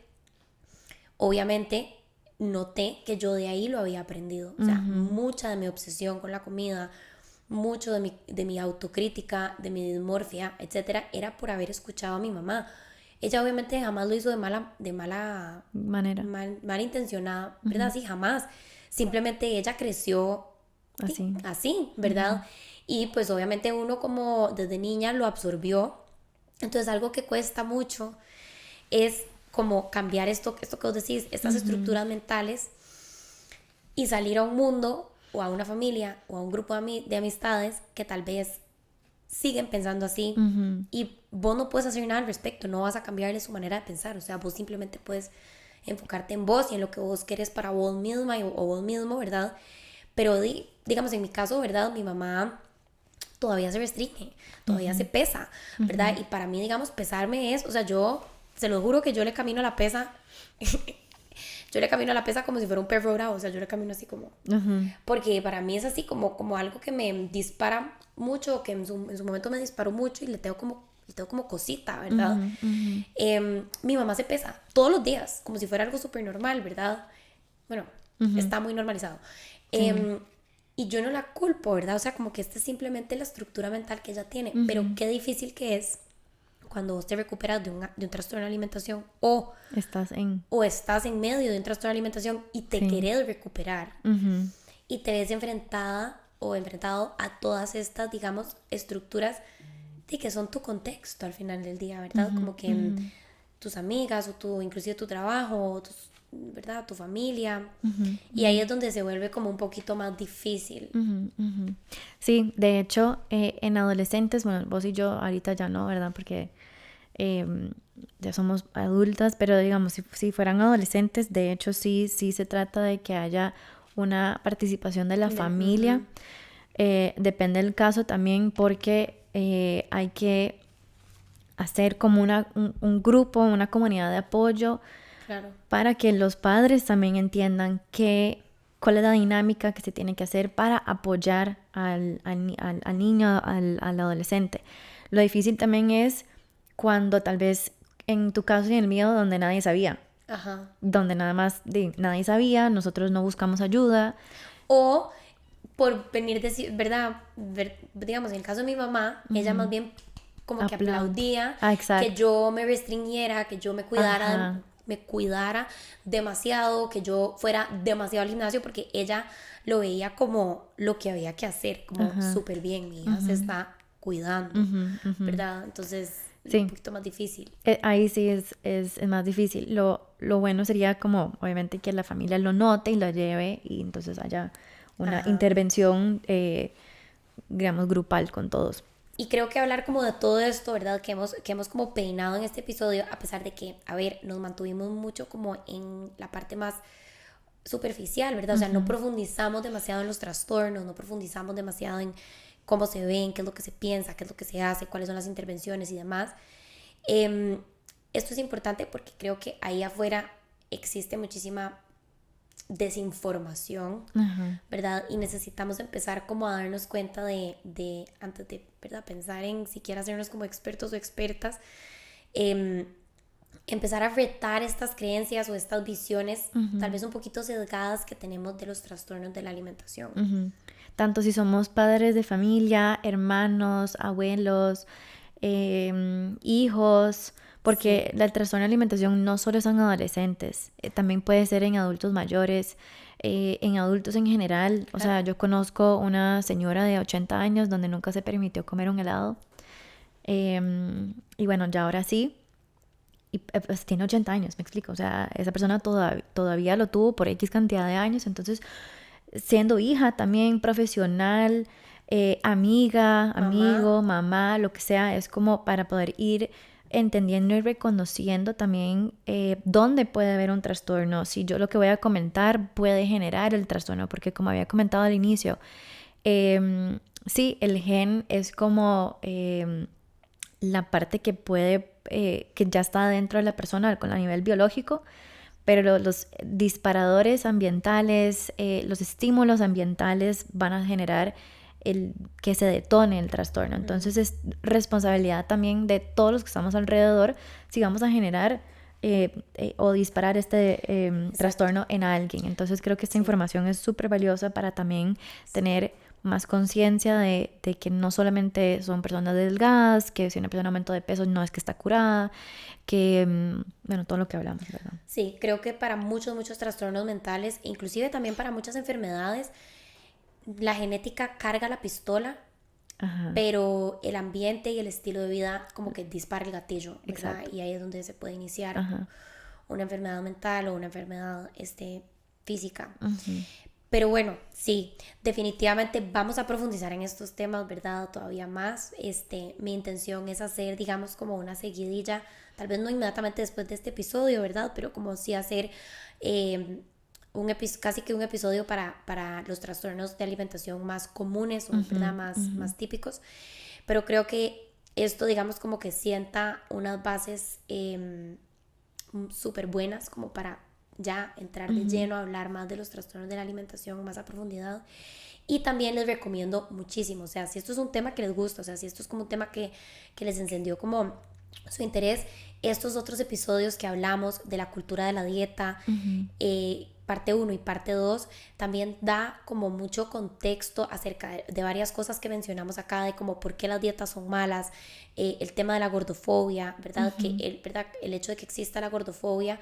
obviamente noté que yo de ahí lo había aprendido. O sea, mucha de mi obsesión con la comida, mucho de mi autocrítica, de mi dismorfia, etcétera, era por haber escuchado a mi mamá. ella obviamente jamás lo hizo mala intencionada, ¿verdad? Sí, jamás. Simplemente ella creció así, ¿verdad? Y pues obviamente uno como desde niña lo absorbió. Entonces algo que cuesta mucho es como cambiar esto que vos decís, estas estructuras mentales, y salir a un mundo o a una familia o a un grupo de amistades que tal vez siguen pensando así, y vos no puedes hacer nada al respecto, no vas a cambiarle su manera de pensar. O sea, vos simplemente puedes enfocarte en vos y en lo que vos querés para vos misma o vos mismo, ¿verdad? Pero digamos, en mi caso, ¿verdad? Mi mamá todavía se restringe, todavía se pesa, ¿verdad? Y para mí, digamos, pesarme es, o sea, yo se lo juro que yo le camino a la pesa yo le camino a la pesa como si fuera un perro bravo. O sea, yo le camino así como porque para mí es así como algo que me dispara mucho, que en su momento me disparó mucho, y le tengo como cosita, ¿verdad? Mi mamá se pesa todos los días como si fuera algo súper normal, ¿verdad? Bueno, está muy normalizado. Y yo no la culpo, ¿verdad? O sea, como que esta es simplemente la estructura mental que ella tiene. Pero qué difícil que es cuando vos te recuperas de un trastorno de alimentación, o estás en medio de un trastorno de alimentación y te querés recuperar, y te ves enfrentada o enfrentado a todas estas, digamos, estructuras de que son tu contexto al final del día, ¿verdad? Como que tus amigas o inclusive tu trabajo, ¿verdad? Tu familia. Y ahí es donde se vuelve como un poquito más difícil. Sí, de hecho, en adolescentes, bueno, vos y yo ahorita ya no, ¿verdad? Porque ya somos adultas, pero digamos, si fueran adolescentes, de hecho sí se trata de que haya una participación de la familia. Depende del caso también, porque hay que hacer como un grupo, una comunidad de apoyo. Claro. Para que los padres también entiendan cuál es la dinámica que se tiene que hacer para apoyar al niño, al adolescente. Lo difícil también es cuando tal vez en tu caso y en el mío, donde nadie sabía. Donde nada más nadie sabía, nosotros no buscamos ayuda. O por venir decir, ¿verdad? Digamos, en el caso de mi mamá, ella más bien como que aplaudía que yo me restringiera, que yo me cuidara demasiado, que yo fuera demasiado al gimnasio, porque ella lo veía como lo que había que hacer, como súper bien, mi hija se está cuidando, ¿verdad? Entonces es un poquito más difícil. Ahí sí es más difícil. Lo bueno sería como, obviamente, que la familia lo note y lo lleve, y entonces haya una intervención, digamos, grupal con todos. Y creo que hablar como de todo esto, ¿verdad? Que hemos como peinado en este episodio, a pesar de que, a ver, nos mantuvimos mucho como en la parte más superficial, ¿verdad? O sea, no profundizamos demasiado en los trastornos, no profundizamos demasiado en cómo se ven, qué es lo que se piensa, qué es lo que se hace, cuáles son las intervenciones y demás. Esto es importante porque creo que ahí afuera existe muchísima desinformación, ¿verdad? Y necesitamos empezar como a darnos cuenta de antes de, ¿verdad?, pensar en siquiera hacernos como expertos o expertas, empezar a retar estas creencias o estas visiones tal vez un poquito sesgadas que tenemos de los trastornos de la alimentación. Tanto si somos padres de familia, hermanos, abuelos, hijos, porque el trastorno de alimentación no solo son adolescentes, también puede ser en adultos mayores, en adultos en general. O sea, yo conozco una señora de 80 años donde nunca se permitió comer un helado, y bueno, ya ahora sí, y pues tiene 80 años, me explico. O sea, esa persona todavía lo tuvo por X cantidad de años. Entonces, siendo hija también, profesional, amiga, amigo, mamá, lo que sea, es como para poder ir entendiendo y reconociendo también dónde puede haber un trastorno, si yo lo que voy a comentar puede generar el trastorno, porque como había comentado al inicio, sí, el gen es como la parte que puede, que ya está dentro de la persona a nivel biológico, pero los disparadores ambientales, los estímulos ambientales van a generar que se detone el trastorno. Entonces es responsabilidad también de todos los que estamos alrededor si vamos a generar o disparar este trastorno en alguien. Entonces creo que esta información es súper valiosa para también tener más conciencia de que no solamente son personas delgadas, que si una persona aumenta de peso no es que está curada, que, bueno, todo lo que hablamos, ¿verdad? Sí, creo que para muchos trastornos mentales, inclusive también para muchas enfermedades, la genética carga la pistola, Ajá. pero el ambiente y el estilo de vida como que dispara el gatillo, ¿verdad? Exacto. Y ahí es donde se puede iniciar Ajá. una enfermedad mental o una enfermedad física. Ujú. Pero bueno, sí, definitivamente vamos a profundizar en estos temas, ¿verdad? Todavía más. Mi intención es hacer, digamos, como una seguidilla, tal vez no inmediatamente después de este episodio, ¿verdad? Pero como sí hacer casi que un episodio para los trastornos de alimentación más comunes, o, ¿verdad? Más típicos. Pero creo que esto, digamos, como que sienta unas bases súper buenas como para ya entrar de lleno a hablar más de los trastornos de la alimentación más a profundidad. Y también les recomiendo muchísimo, o sea, si esto es un tema que les gusta, o sea, si esto es como un tema que les encendió como su interés, estos otros episodios que hablamos de la cultura de la dieta, parte 1 y parte 2, también da como mucho contexto acerca de varias cosas que mencionamos acá, de como por qué las dietas son malas, el tema de la gordofobia, ¿verdad? ¿Verdad? El hecho de que exista la gordofobia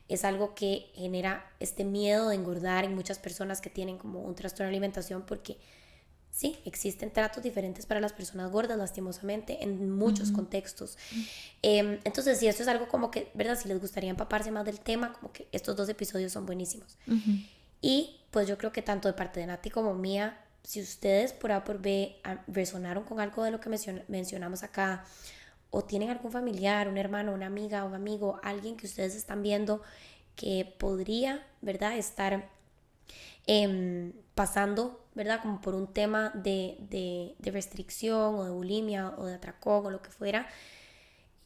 es algo que genera este miedo de engordar en muchas personas que tienen como un trastorno de alimentación, porque sí, existen tratos diferentes para las personas gordas, lastimosamente, en muchos contextos. Entonces, si esto es algo como que, ¿verdad? Si les gustaría empaparse más del tema, como que estos 2 episodios son buenísimos. Y pues yo creo que tanto de parte de Nati como mía, si ustedes por A por B resonaron con algo de lo que mencionamos acá, o tienen algún familiar, un hermano, una amiga, un amigo, alguien que ustedes están viendo que podría, ¿verdad?, estar pasando, ¿verdad?, como por un tema de restricción o de bulimia o de atracón o lo que fuera,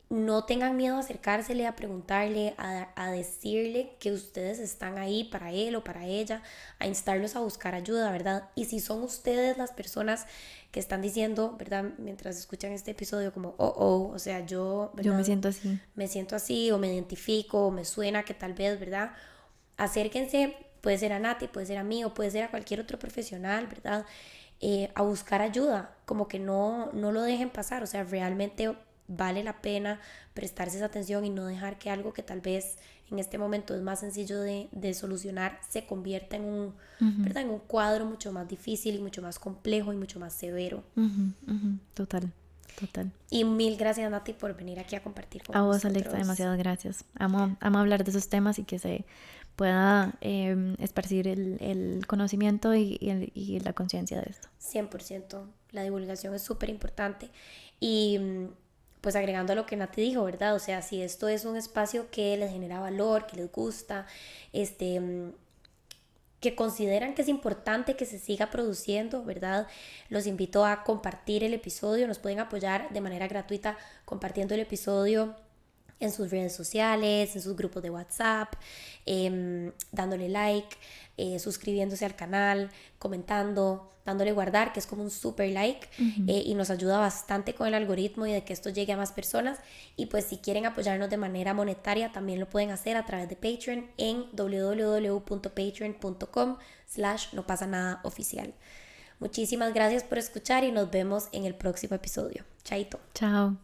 no tengan miedo a acercársele, a preguntarle, a decirle que ustedes están ahí para él o para ella, a instarlos a buscar ayuda, ¿verdad? Y si son ustedes las personas que están diciendo, ¿verdad?, mientras escuchan este episodio como, o sea, yo, ¿verdad?, Yo me siento así. Me siento así, o me identifico, o me suena que tal vez, ¿verdad?, acérquense, puede ser a Nati, puede ser a mí, o puede ser a cualquier otro profesional, ¿verdad?, a buscar ayuda, como que no lo dejen pasar, o sea, realmente vale la pena prestarse esa atención y no dejar que algo que tal vez en este momento es más sencillo de solucionar se convierta en un, ¿verdad?, en un cuadro mucho más difícil y mucho más complejo y mucho más severo. Total. Y mil gracias, Nati, por venir aquí a compartir con A vos, nosotros. Alexa, demasiadas gracias. Amo hablar de esos temas y que se pueda esparcir el conocimiento y la conciencia de esto. 100%. La divulgación es súper importante. Y pues agregando a lo que Nati dijo, ¿verdad? O sea, si esto es un espacio que les genera valor, que les gusta, que consideran que es importante que se siga produciendo, ¿verdad? Los invito a compartir el episodio. Nos pueden apoyar de manera gratuita compartiendo el episodio en sus redes sociales, en sus grupos de WhatsApp, dándole like, suscribiéndose al canal, comentando, dándole guardar, que es como un super like, y nos ayuda bastante con el algoritmo y de que esto llegue a más personas. Y pues si quieren apoyarnos de manera monetaria, también lo pueden hacer a través de Patreon en www.patreon.com/nopasanadaoficial. Muchísimas gracias por escuchar y nos vemos en el próximo episodio. Chaito. Chao.